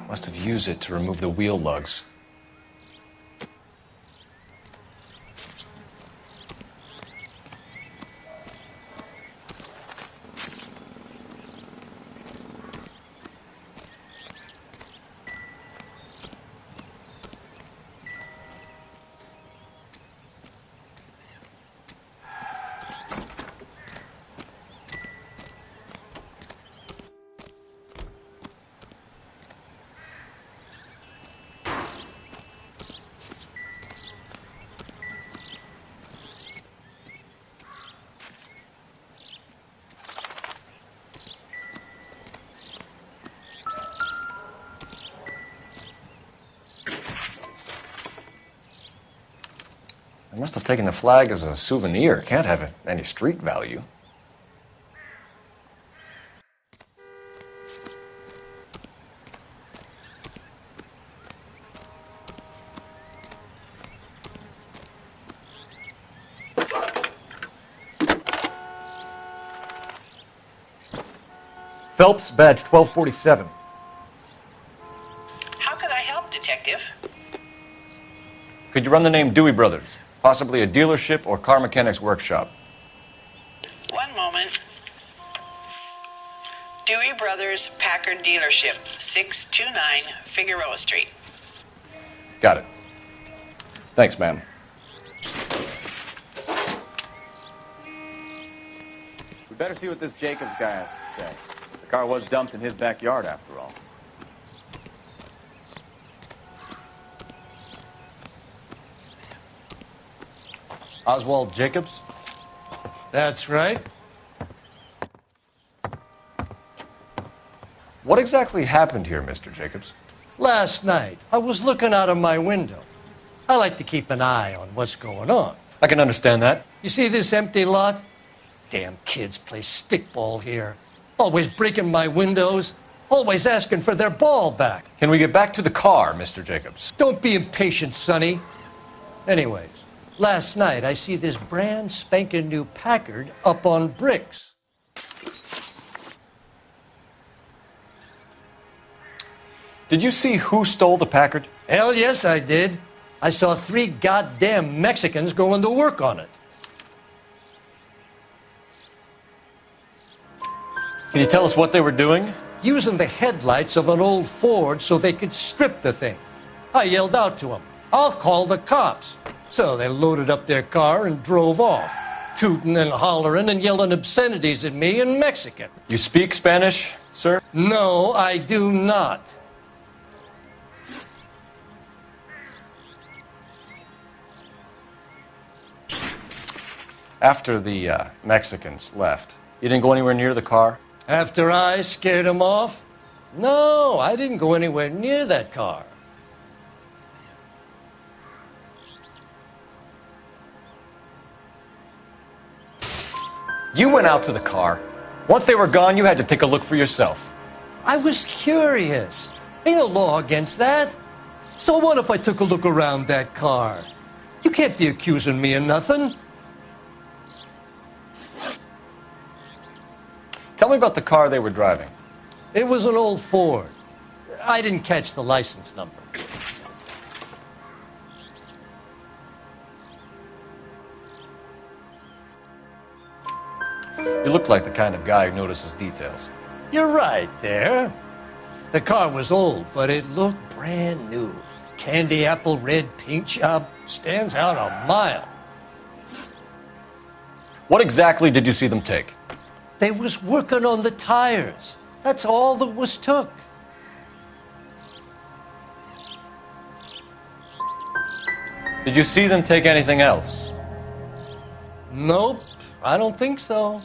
[SPEAKER 2] Must have used it to remove the wheel lugs. They must have taken the flag as a souvenir. Can't have any street value.
[SPEAKER 1] Phelps, badge 1247.
[SPEAKER 13] How can I help, Detective?
[SPEAKER 17] Could you run the name Dewey Brothers? Possibly a dealership or car mechanics workshop.
[SPEAKER 13] One moment. Dewey Brothers Packard Dealership, 629 Figueroa Street.
[SPEAKER 17] Got it. Thanks, ma'am.
[SPEAKER 11] We better see what this Jacobs guy has to say. The car was dumped in his backyard, after all.
[SPEAKER 17] Oswald Jacobs?
[SPEAKER 3] That's right.
[SPEAKER 17] What exactly happened here, Mr. Jacobs?
[SPEAKER 14] Last night, I was looking out of my window. I like to keep an eye on what's going on.
[SPEAKER 17] I can understand that.
[SPEAKER 14] You see this empty lot? Damn kids play stickball here. Always breaking my windows. Always asking for their ball back.
[SPEAKER 17] Can we get back to the car, Mr. Jacobs?
[SPEAKER 14] Don't be impatient, Sonny. Anyways, last night I see this brand spanking new Packard up on bricks.
[SPEAKER 17] Did you see who stole the Packard?
[SPEAKER 14] Hell yes, I did. I saw 3 goddamn Mexicans going to work on it.
[SPEAKER 17] Can you tell us what they were doing?
[SPEAKER 14] Using the headlights of an old Ford so they could strip the thing. I yelled out to them, "I'll call the cops." So they loaded up their car and drove off, tooting and hollering and yelling obscenities at me in Mexican.
[SPEAKER 17] You speak Spanish, sir?
[SPEAKER 14] No, I do not.
[SPEAKER 17] After the Mexicans left, you didn't go anywhere near the car?
[SPEAKER 14] After I scared them off? No, I didn't go anywhere near that car.
[SPEAKER 17] You went out to the car. Once they were gone, you had to take a look for yourself.
[SPEAKER 14] I was curious. Ain't no law against that. So what if I took a look around that car? You can't be accusing me of nothing.
[SPEAKER 17] Tell me about the car they were driving.
[SPEAKER 14] It was an old Ford. I didn't catch the license number.
[SPEAKER 17] You look like the kind of guy who notices details.
[SPEAKER 14] You're right there. The car was old, but it looked brand new. Candy apple red paint job stands out a mile.
[SPEAKER 17] What exactly did you see them take?
[SPEAKER 14] They was working on the tires. That's all that was took.
[SPEAKER 17] Did you see them take anything else?
[SPEAKER 14] Nope, I don't think so.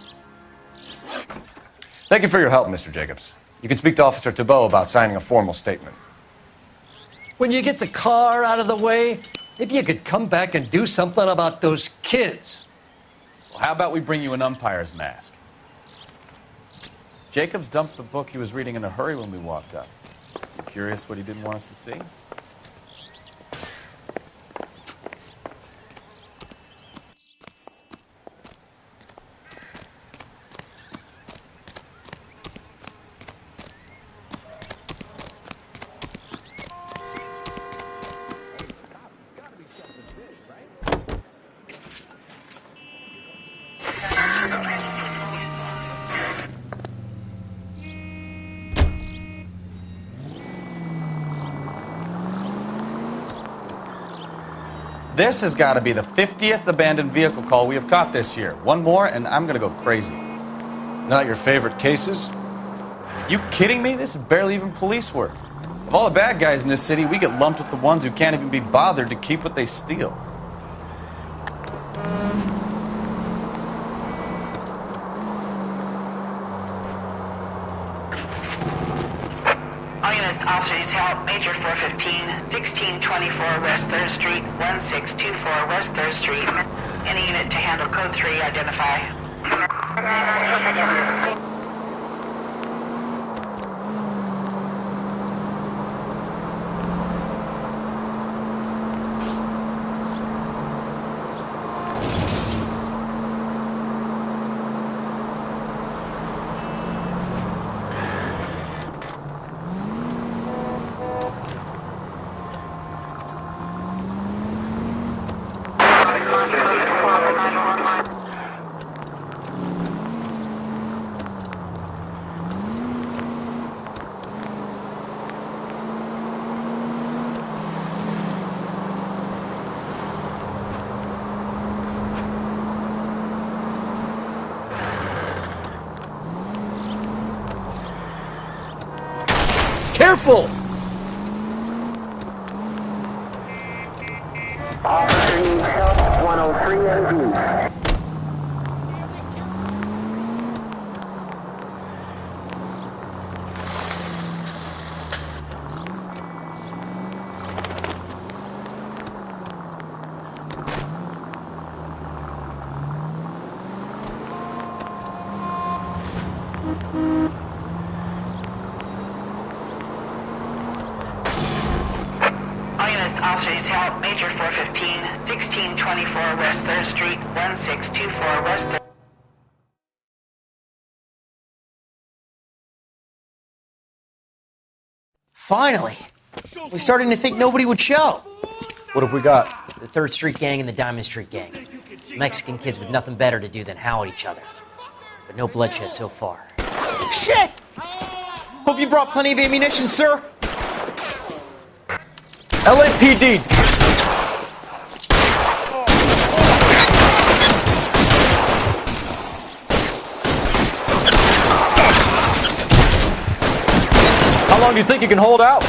[SPEAKER 17] Thank you for your help, Mr. Jacobs. You can speak to Officer Thibault about signing a formal statement.
[SPEAKER 14] When you get the car out of the way, maybe you could come back and do something about those kids.
[SPEAKER 18] Well, how about we bring you an umpire's mask? Jacobs dumped the book he was reading in a hurry when we walked up. You curious what he didn't want us to see? This has got to be the 50th abandoned vehicle call we have caught this year. One more, and I'm going to go crazy.
[SPEAKER 17] Not your favorite cases?
[SPEAKER 18] You kidding me? This is barely even police work. Of all the bad guys in this city, we get lumped with the ones who can't even be bothered to keep what they steal.
[SPEAKER 13] All units, officers help. Major 415, 1624 West 3rd Street, 1624 West 3rd Street. Any unit to handle code 3, identify.
[SPEAKER 19] Careful!
[SPEAKER 9] Officer needs help, 103 NV.
[SPEAKER 13] help, Major 415, 1624 West 3rd Street, 1624 West 3rd.
[SPEAKER 7] Finally! We're starting to think nobody would show.
[SPEAKER 1] What have we got?
[SPEAKER 7] The 3rd Street Gang and the Diamond Street Gang. Mexican kids with nothing better to do than howl at each other. But no bloodshed so far. Shit! Hope you brought plenty of ammunition, sir.
[SPEAKER 17] LAPD! How long do you think you can hold out?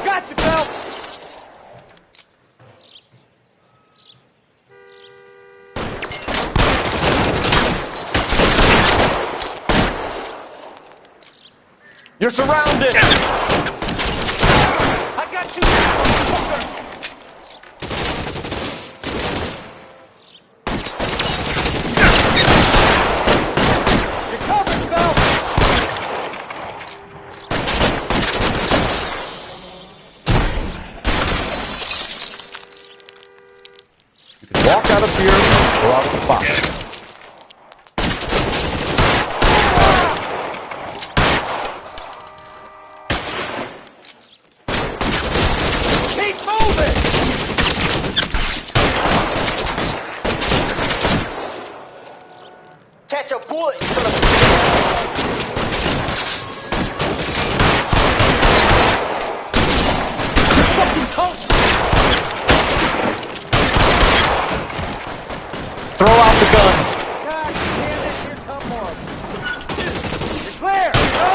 [SPEAKER 7] Gotcha, Phelps!
[SPEAKER 17] You're surrounded!
[SPEAKER 7] I got you! You're covered, Phelps!
[SPEAKER 17] You can walk out of here or out of the box.
[SPEAKER 7] Catch a bullet!
[SPEAKER 17] Throw out the guns.
[SPEAKER 7] God damn it, here come more. You're clear! Go!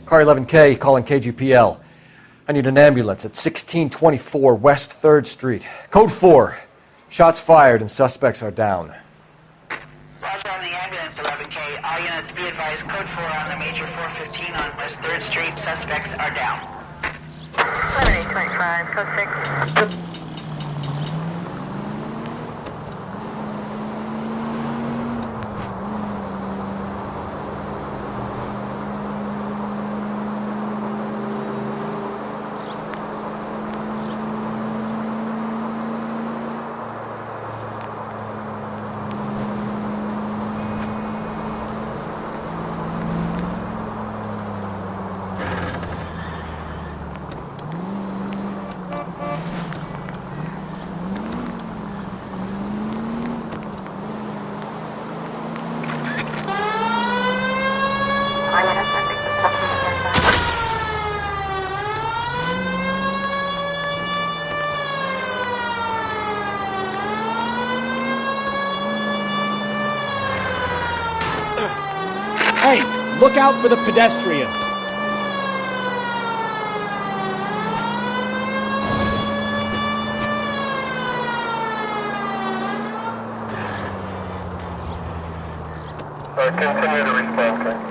[SPEAKER 2] Car 11K calling KGPL. I need an ambulance at 1624 West 3rd Street. Code 4. Shots fired and suspects are down.
[SPEAKER 13] Roger on the ambulance, 11K. All units be advised, code 4 on the Major 415 on West 3rd Street. Suspects are down.
[SPEAKER 22] 7825, code 6.
[SPEAKER 20] Hey, look out for the pedestrians.
[SPEAKER 22] Continue to respond, sir.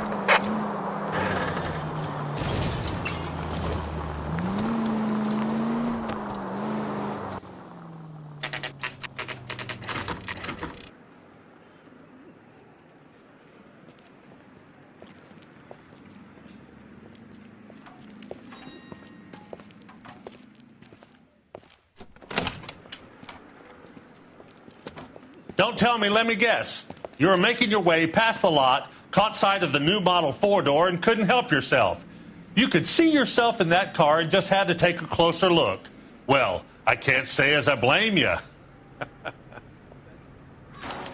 [SPEAKER 23] Don't tell me, let me guess. You were making your way past the lot, caught sight of the new model 4-door, and couldn't help yourself. You could see yourself in that car and just had to take a closer look. Well, I can't say as I blame you.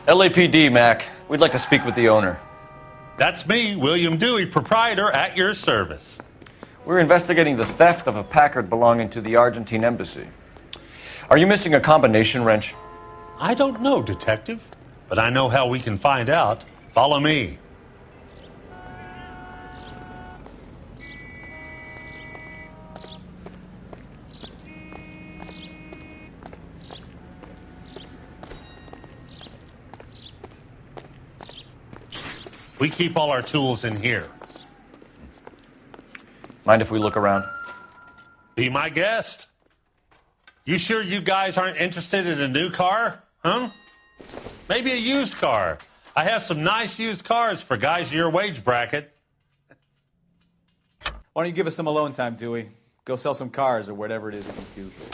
[SPEAKER 17] LAPD, Mac. We'd like to speak with the owner.
[SPEAKER 23] That's me, William Dewey, proprietor, at your service.
[SPEAKER 17] We're investigating the theft of a Packard belonging to the Argentine embassy. Are you missing a combination wrench?
[SPEAKER 23] I don't know, Detective, but I know how we can find out. Follow me. We keep all our tools in here.
[SPEAKER 17] Mind if we look around?
[SPEAKER 23] Be my guest. You sure you guys aren't interested in a new car? Huh? Maybe a used car. I have some nice used cars for guys in your wage bracket.
[SPEAKER 20] Why don't you give us some alone time, Dewey? Go sell some cars or whatever it is that you do here.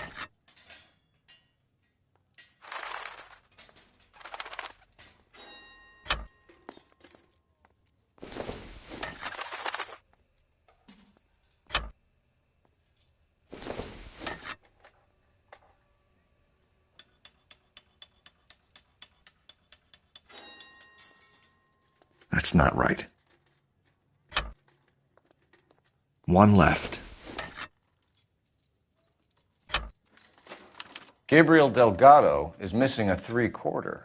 [SPEAKER 1] That's not right. One left.
[SPEAKER 17] Gabriel Delgado is missing a 3/4.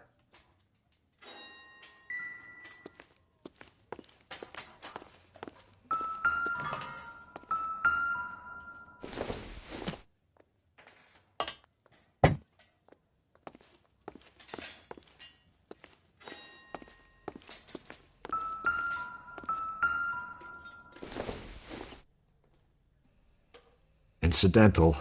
[SPEAKER 1] Incidental.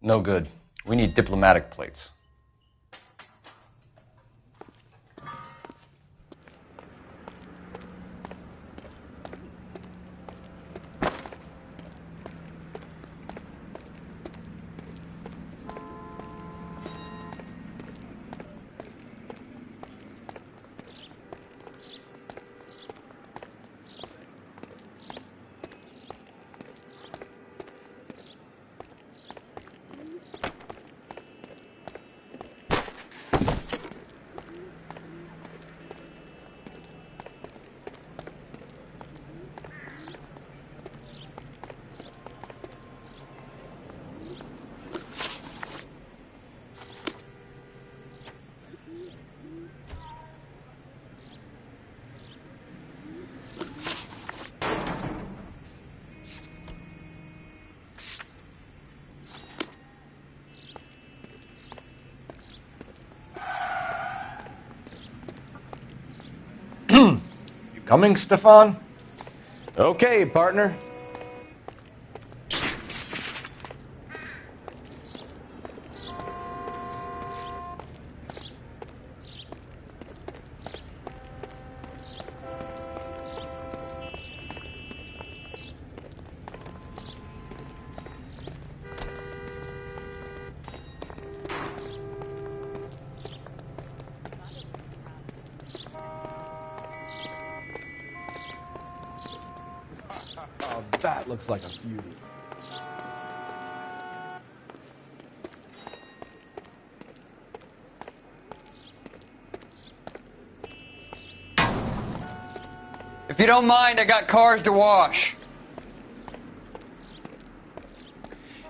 [SPEAKER 17] No good. We need diplomatic plates. You coming, Stefan?
[SPEAKER 15] Okay, partner.
[SPEAKER 12] Oh, that looks like a beauty.
[SPEAKER 4] If you don't mind, I got cars to wash.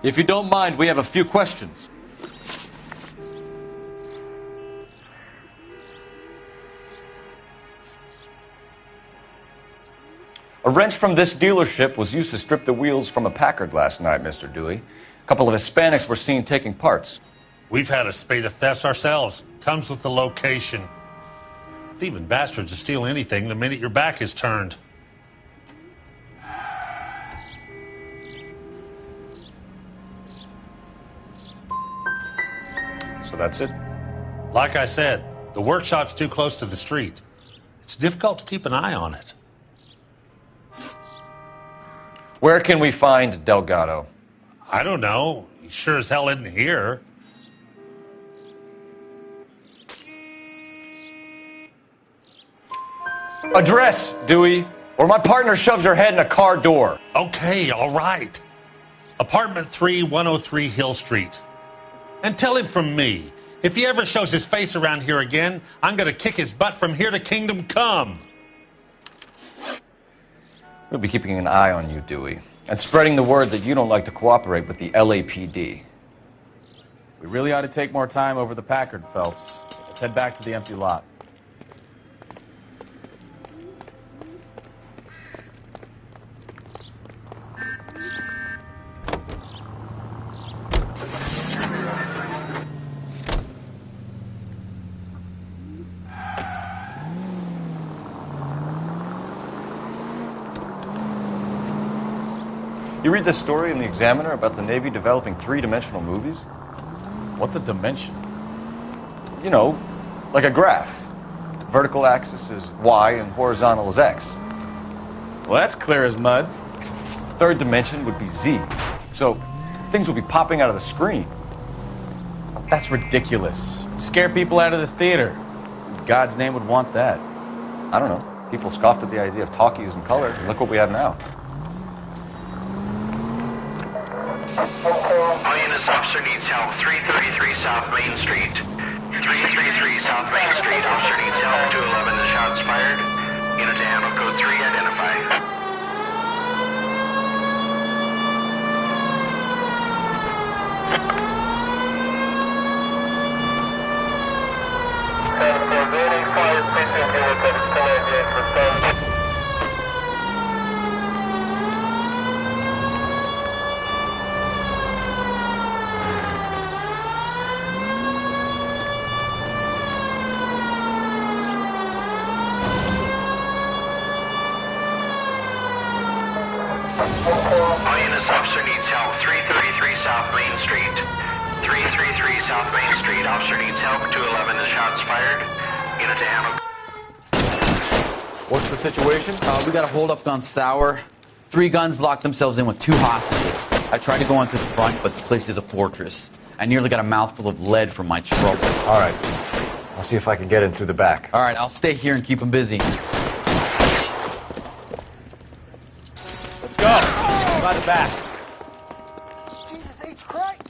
[SPEAKER 17] If you don't mind, we have a few questions. A wrench from this dealership was used to strip the wheels from a Packard last night, Mr. Dewey. A couple of Hispanics were seen taking parts.
[SPEAKER 23] We've had a spate of thefts ourselves. Comes with the location. Thieving bastards to steal anything the minute your back is turned.
[SPEAKER 17] So that's it?
[SPEAKER 23] Like I said, the workshop's too close to the street. It's difficult to keep an eye on it.
[SPEAKER 17] Where can we find Delgado?
[SPEAKER 23] I don't know. He sure as hell isn't here.
[SPEAKER 17] Address, Dewey, or my partner shoves her head in a car door.
[SPEAKER 23] Okay, all right. Apartment 3, 103 Hill Street. And tell him from me, if he ever shows his face around here again, I'm going to kick his butt from here to Kingdom Come.
[SPEAKER 17] We'll be keeping an eye on you, Dewey, and spreading the word that you don't like to cooperate with the LAPD.
[SPEAKER 18] We really ought to take more time over the Packard, Phelps. Let's head back to the empty lot.
[SPEAKER 17] You read this story in the Examiner about the Navy developing three-dimensional movies?
[SPEAKER 18] What's a dimension?
[SPEAKER 17] You know, like a graph. Vertical axis is Y and horizontal is X.
[SPEAKER 18] Well, that's clear as mud.
[SPEAKER 17] Third dimension would be Z. So things would be popping out of the screen.
[SPEAKER 18] That's ridiculous. You scare people out of the theater. In God's name would want that.
[SPEAKER 17] I don't know. People scoffed at the idea of talkies in color, and look what we have now.
[SPEAKER 9] All units, officer needs help. 333 South Main Street. 333 South Main Street. Officer needs help. 211, the shots fired. Unit to handle code 3, identify. All units, officer needs help. 333 South Main Street. 333 South Main Street. Officer needs help. 211, the shots fired. Unit to handle.
[SPEAKER 17] What's the situation?
[SPEAKER 5] We got a hold-up gone sour. 3 guns locked themselves in with 2 hostages. I tried to go on through the front, but the place is a fortress. I nearly got a mouthful of lead from my trouble.
[SPEAKER 17] All right. I'll see if I can get in through the back.
[SPEAKER 5] All right, I'll stay here and keep them busy.
[SPEAKER 18] Let's go. By the back.
[SPEAKER 8] Jesus H. Christ!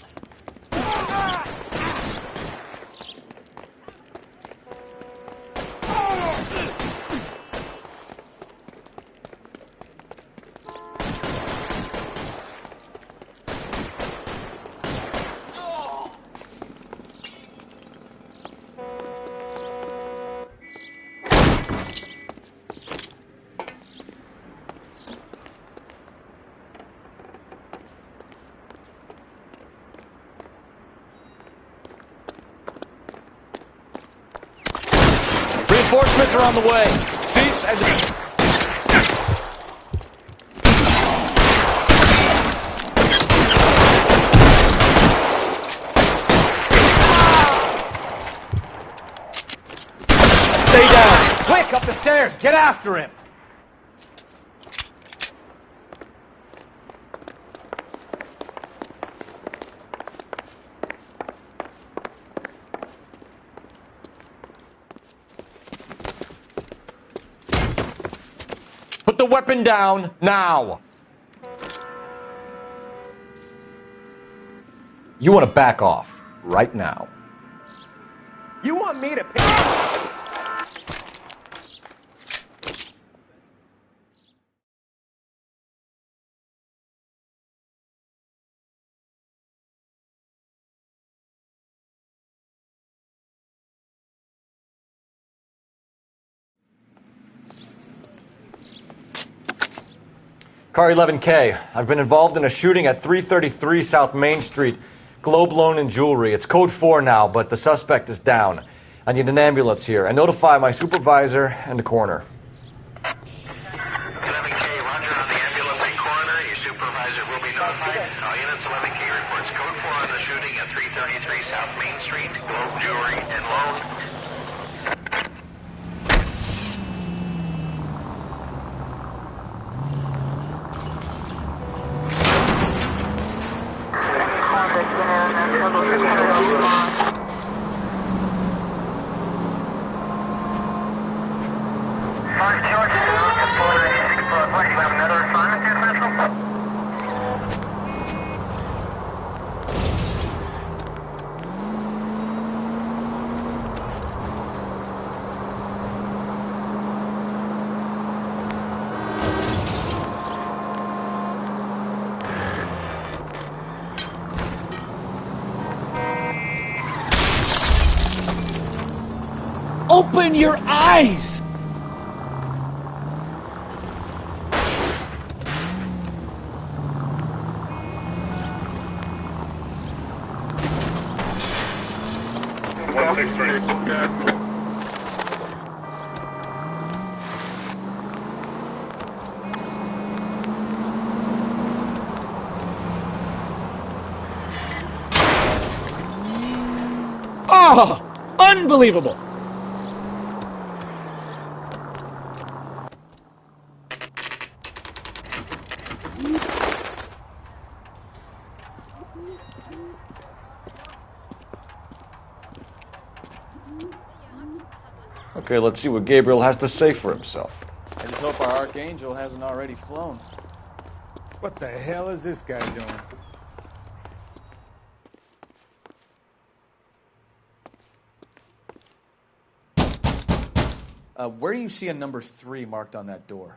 [SPEAKER 18] Reinforcements are on the way. Cease and... Stay down.
[SPEAKER 3] Quick, up the stairs! Get after him!
[SPEAKER 17] Put the weapon down now. You want to back off right now.
[SPEAKER 12] You want me to pick...
[SPEAKER 17] Car 11K, I've been involved in a shooting at 333 South Main Street. Globe Loan and Jewelry. It's code 4 now, but the suspect is down. I need an ambulance here. And notify my supervisor and the coroner.
[SPEAKER 9] 11K, roger on the ambulance and coroner. Your supervisor will be notified. All units, 11K reports code 4 on the shooting at 333 South Main Street. Globe Jewelry and Loan.
[SPEAKER 22] Mark 2
[SPEAKER 20] Open your eyes! Oh, unbelievable!
[SPEAKER 17] Okay, let's see what Gabriel has to say for himself.
[SPEAKER 11] I just hope our Archangel hasn't already flown.
[SPEAKER 3] What the hell is this guy doing?
[SPEAKER 18] Where do you see a number 3 marked on that door?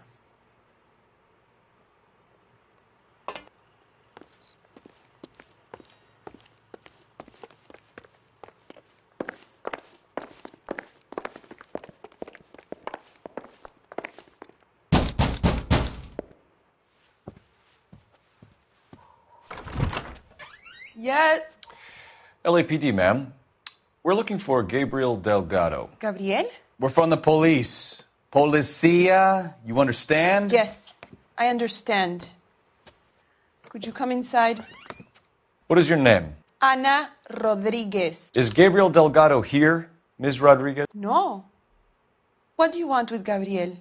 [SPEAKER 6] Yeah.
[SPEAKER 17] LAPD, ma'am. We're looking for Gabriel Delgado.
[SPEAKER 6] Gabriel?
[SPEAKER 5] We're from the police. Policia, you understand?
[SPEAKER 6] Yes, I understand. Could you come inside?
[SPEAKER 17] What is your name?
[SPEAKER 6] Ana Rodriguez.
[SPEAKER 17] Is Gabriel Delgado here, Ms. Rodriguez?
[SPEAKER 6] No. What do you want with Gabriel?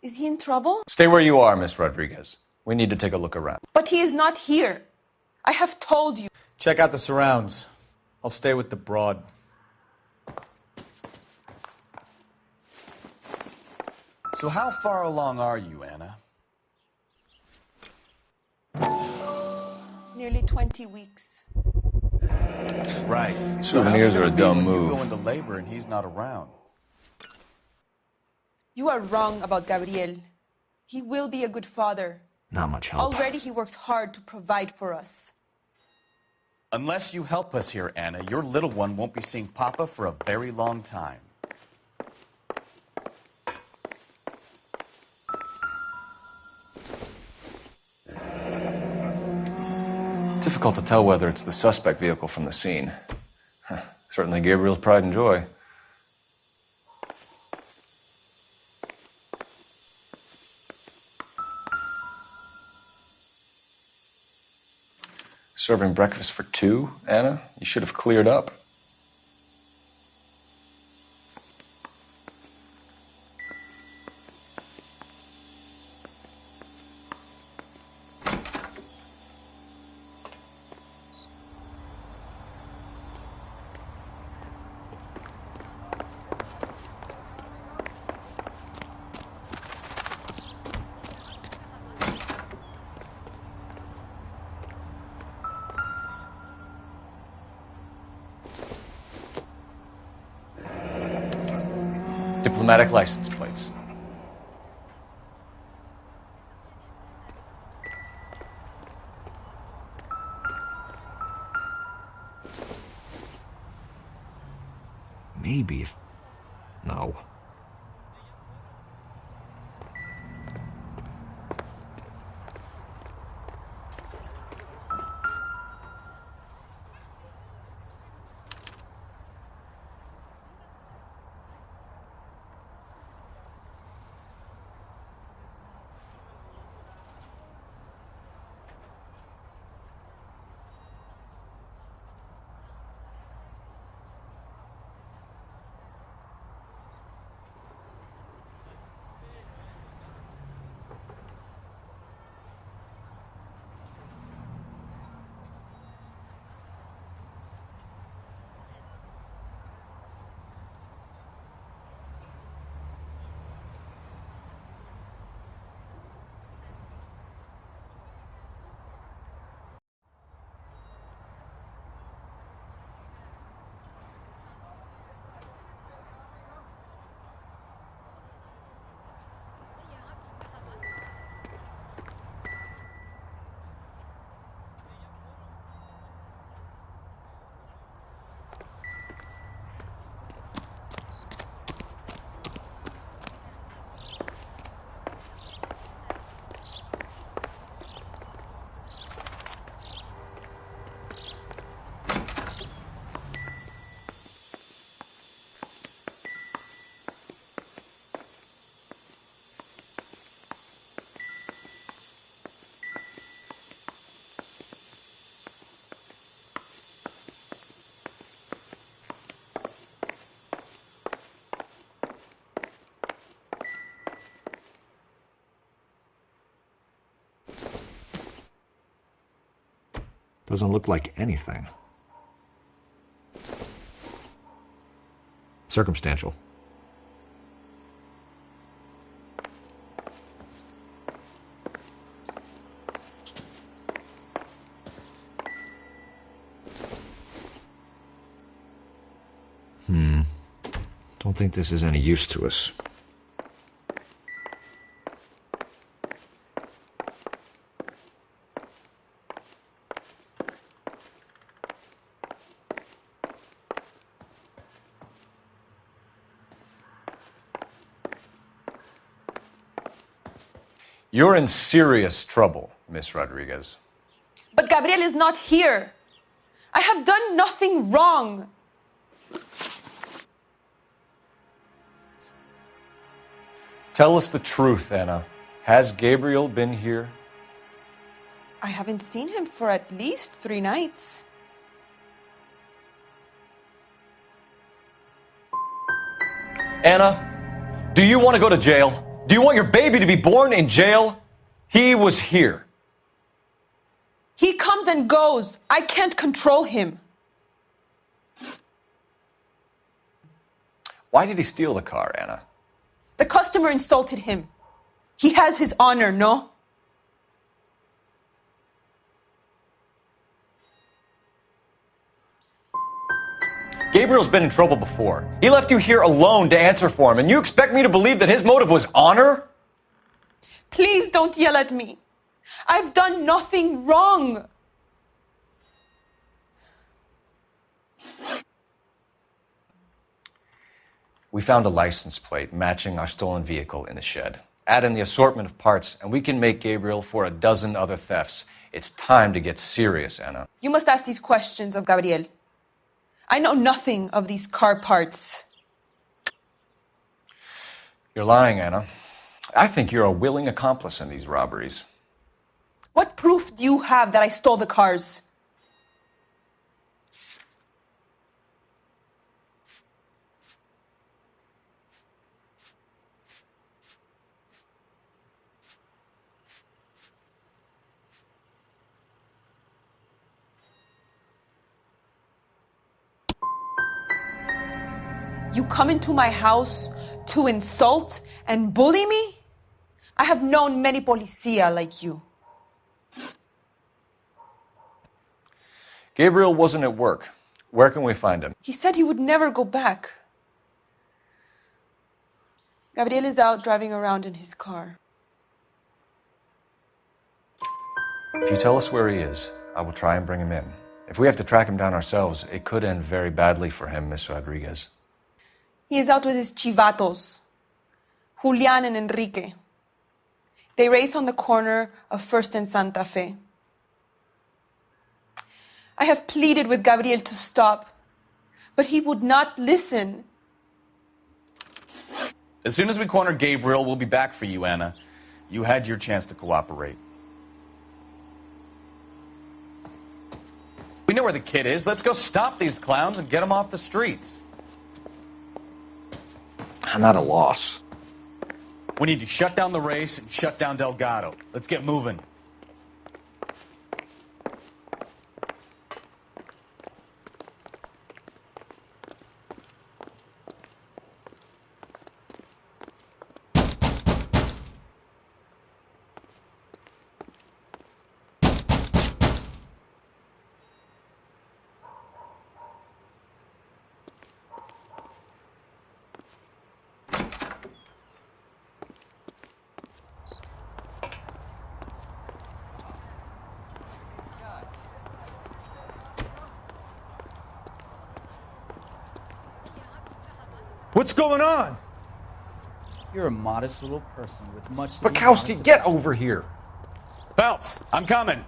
[SPEAKER 6] Is he in trouble?
[SPEAKER 17] Stay where you are, Ms. Rodriguez. We need to take a look around.
[SPEAKER 6] But he is not here. I have told you.
[SPEAKER 11] Check out the surrounds. I'll stay with the broad.
[SPEAKER 5] So how far along are you, Anna?
[SPEAKER 6] Nearly 20 weeks.
[SPEAKER 5] Right.
[SPEAKER 17] Souvenirs are a dumb
[SPEAKER 5] You
[SPEAKER 17] move.
[SPEAKER 5] go into labor and he's not around.
[SPEAKER 6] You are wrong about Gabriel. He will be a good father.
[SPEAKER 1] Not much help.
[SPEAKER 6] Already he works hard to provide for us.
[SPEAKER 5] Unless you help us here, Anna, your little one won't be seeing Papa for a very long time.
[SPEAKER 17] Difficult to tell whether it's the suspect vehicle from the scene. Certainly Gabriel's pride and joy. Serving breakfast for 2, Anna? You should have cleared up. Diplomatic license plates.
[SPEAKER 1] Maybe if... No. Doesn't look like anything. Circumstantial. Don't think this is any use to us.
[SPEAKER 19] You're in serious trouble, Miss Rodriguez.
[SPEAKER 6] But Gabriel is not here. I have done nothing wrong.
[SPEAKER 19] Tell us the truth, Anna. Has Gabriel been here?
[SPEAKER 6] I haven't seen him for at least 3 nights.
[SPEAKER 19] Anna, do you want to go to jail? Do you want your baby to be born in jail? He was here.
[SPEAKER 6] He comes and goes. I can't control him.
[SPEAKER 19] Why did he steal the car, Anna?
[SPEAKER 6] The customer insulted him. He has his honor, no?
[SPEAKER 19] Gabriel's been in trouble before. He left you here alone to answer for him, and you expect me to believe that his motive was honor?
[SPEAKER 6] Please don't yell at me. I've done nothing wrong.
[SPEAKER 19] We found a license plate matching our stolen vehicle in the shed. Add in the assortment of parts, and we can make Gabriel for a dozen other thefts. It's time to get serious, Anna.
[SPEAKER 6] You must ask these questions of Gabriel. I know nothing of these car parts.
[SPEAKER 19] You're lying, Anna. I think you're a willing accomplice in these robberies.
[SPEAKER 6] What proof do you have that I stole the cars? You come into my house to insult and bully me? I have known many policia like you.
[SPEAKER 19] Gabriel wasn't at work. Where can we find him?
[SPEAKER 6] He said he would never go back. Gabriel is out driving around in his car.
[SPEAKER 19] If you tell us where he is, I will try and bring him in. If we have to track him down ourselves, it could end very badly for him, Miss Rodriguez.
[SPEAKER 6] He is out with his chivatos, Julian and Enrique. They race on the corner of First and Santa Fe. I have pleaded with Gabriel to stop, but he would not listen.
[SPEAKER 18] As soon as we corner Gabriel, we'll be back for you, Anna. You had your chance to cooperate. We know where the kid is. Let's go stop these clowns and get them off the streets.
[SPEAKER 1] I'm at a loss.
[SPEAKER 18] We need to shut down the race and shut down Delgado. Let's get moving.
[SPEAKER 3] What's going on?
[SPEAKER 20] You're a modest little person with much to be
[SPEAKER 19] Bukowski,
[SPEAKER 20] modest
[SPEAKER 19] get
[SPEAKER 20] about.
[SPEAKER 19] over here.
[SPEAKER 18] Phelps, I'm coming.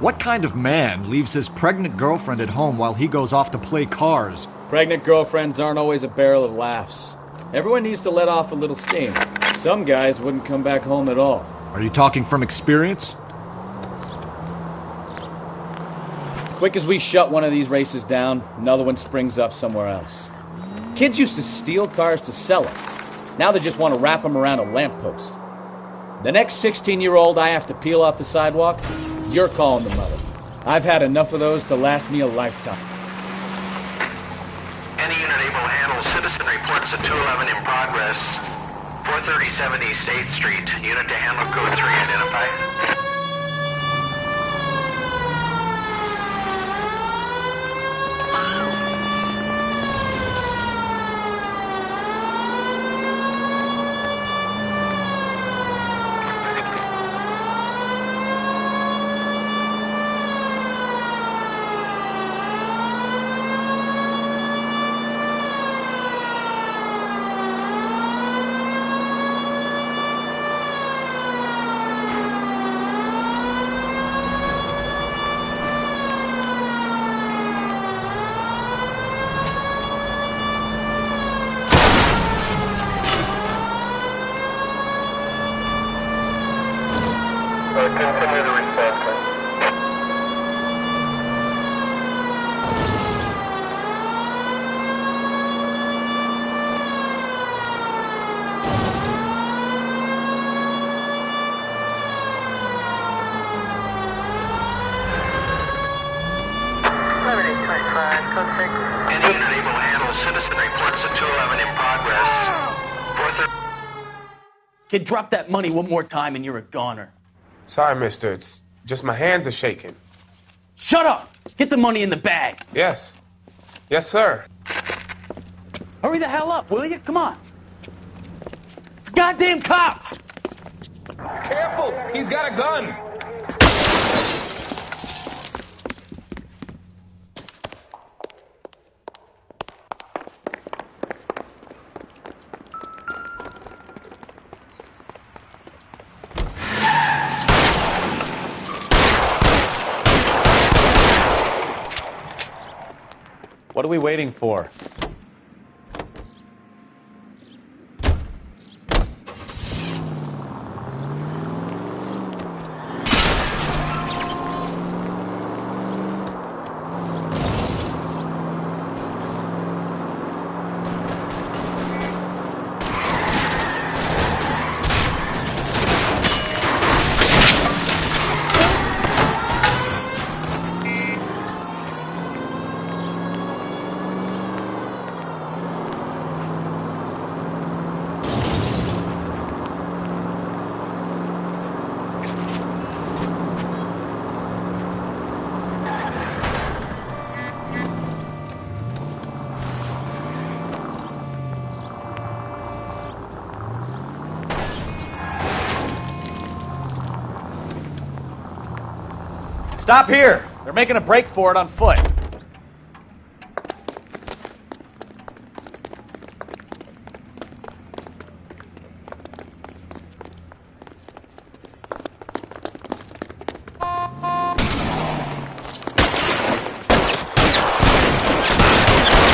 [SPEAKER 17] What kind of man leaves his pregnant girlfriend at home while he goes off to play cars?
[SPEAKER 20] Pregnant girlfriends aren't always a barrel of laughs. Everyone needs to let off a little steam. Some guys wouldn't come back home at all.
[SPEAKER 17] Are you talking from experience?
[SPEAKER 20] Quick as we shut one of these races down, another one springs up somewhere else. Kids used to steal cars to sell them. Now they just want to wrap them around a lamppost. The next 16-year-old I have to peel off the sidewalk, you're calling the mother. I've had enough of those to last me a lifetime.
[SPEAKER 9] Any unit able to handle citizen reports at 211 in progress. 437 East 8th Street. Unit to handle code 3 identify.
[SPEAKER 22] Continue the response, please.
[SPEAKER 9] Any unit able to handle citizen reports at 211 in progress. 430.
[SPEAKER 5] Kid, drop that money one more time and you're a goner.
[SPEAKER 10] Sorry, mister. It's just my hands are shaking.
[SPEAKER 5] Shut up! Get the money in the bag.
[SPEAKER 10] Yes. Yes, sir.
[SPEAKER 5] Hurry the hell up, will you? Come on. It's goddamn cops!
[SPEAKER 10] Careful! He's got a gun!
[SPEAKER 18] What are we waiting for?
[SPEAKER 3] Stop here! They're making a break for it on foot.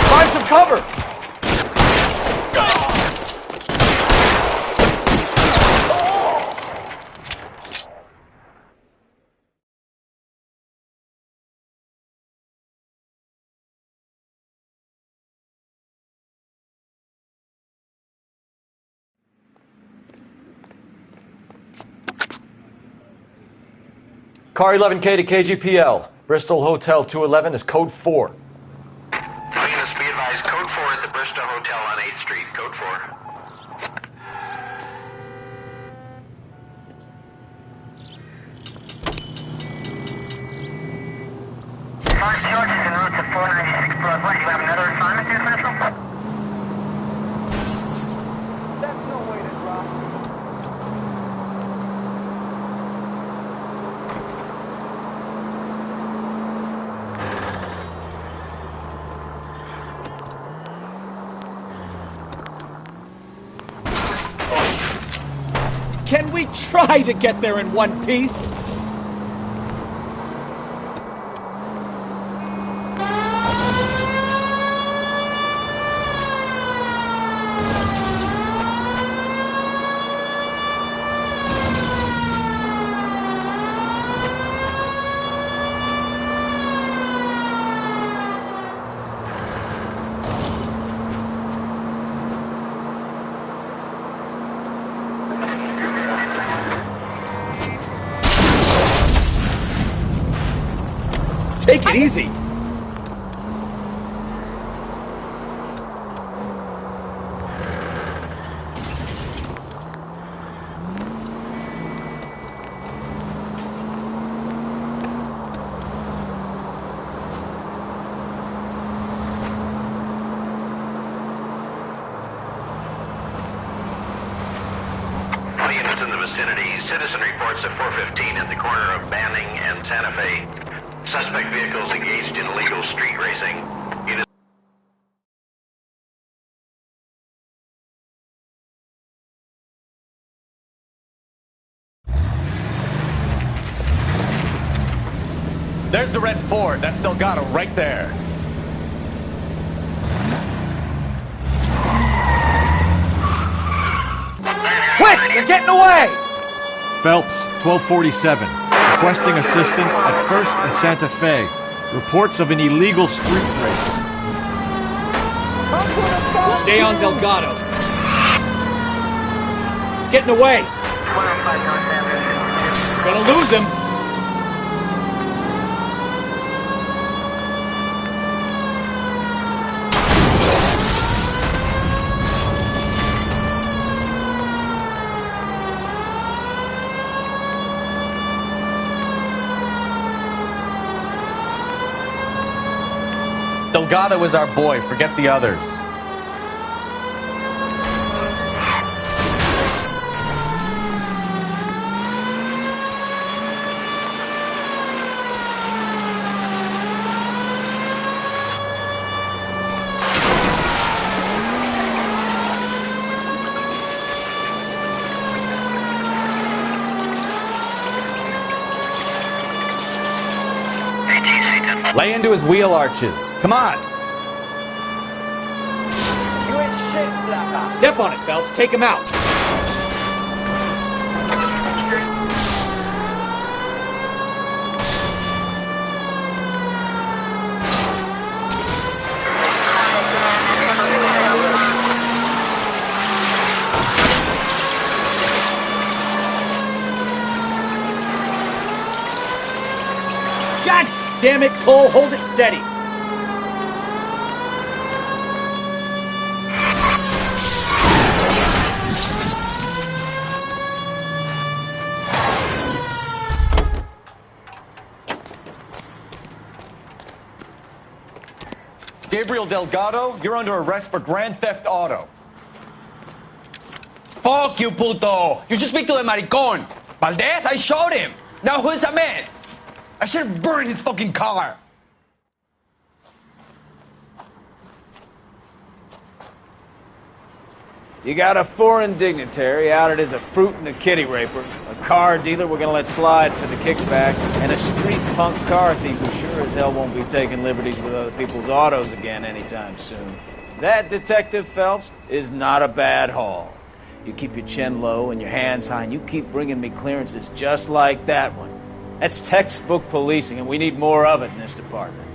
[SPEAKER 3] Find some cover!
[SPEAKER 17] Car 11K to KGPL. Bristol Hotel 211 is code 4.
[SPEAKER 9] All units be advised, code 4 at the Bristow Hotel on 8th Street. Code 4.
[SPEAKER 13] Mark George is en route to 496 Broadway. You have another assignment here, Central?
[SPEAKER 8] That's no way to drop.
[SPEAKER 3] Can we try to get there in one piece?
[SPEAKER 20] Take it easy.
[SPEAKER 9] All units in the vicinity. Citizen reports at 415 at the corner of Banning and Santa Fe. Suspect vehicles engaged in illegal street racing. Units
[SPEAKER 3] There's the red Ford. That's Delgado right there.
[SPEAKER 20] Quick! They're getting away!
[SPEAKER 17] Phelps, 1247. Requesting assistance at 1st and Santa Fe. Reports of an illegal street race.
[SPEAKER 20] Stay on Delgado. It's getting away. Gonna lose him.
[SPEAKER 3] Delgado is our boy. Forget the others. Lay into his wheel arches. Come on.
[SPEAKER 8] You ain't shit, Flaca.
[SPEAKER 20] Step on it, Phelps. Take him out. God damn it, Cole. Hold it steady.
[SPEAKER 3] Gabriel Delgado, you're under arrest for grand theft auto.
[SPEAKER 4] Fuck you, puto! You should speak to the maricon. Valdez, I showed him. Now who's a man? I should have burned his fucking car.
[SPEAKER 11] You got a foreign dignitary outed as a fruit and a kitty raper, a car dealer we're gonna let slide for the kickbacks, and a street punk car thief who sure as hell won't be taking liberties with other people's autos again anytime soon. That, Detective Phelps, is not a bad haul. You keep your chin low and your hands high, and you keep bringing me clearances just like that one. That's textbook policing, and we need more of it in this department.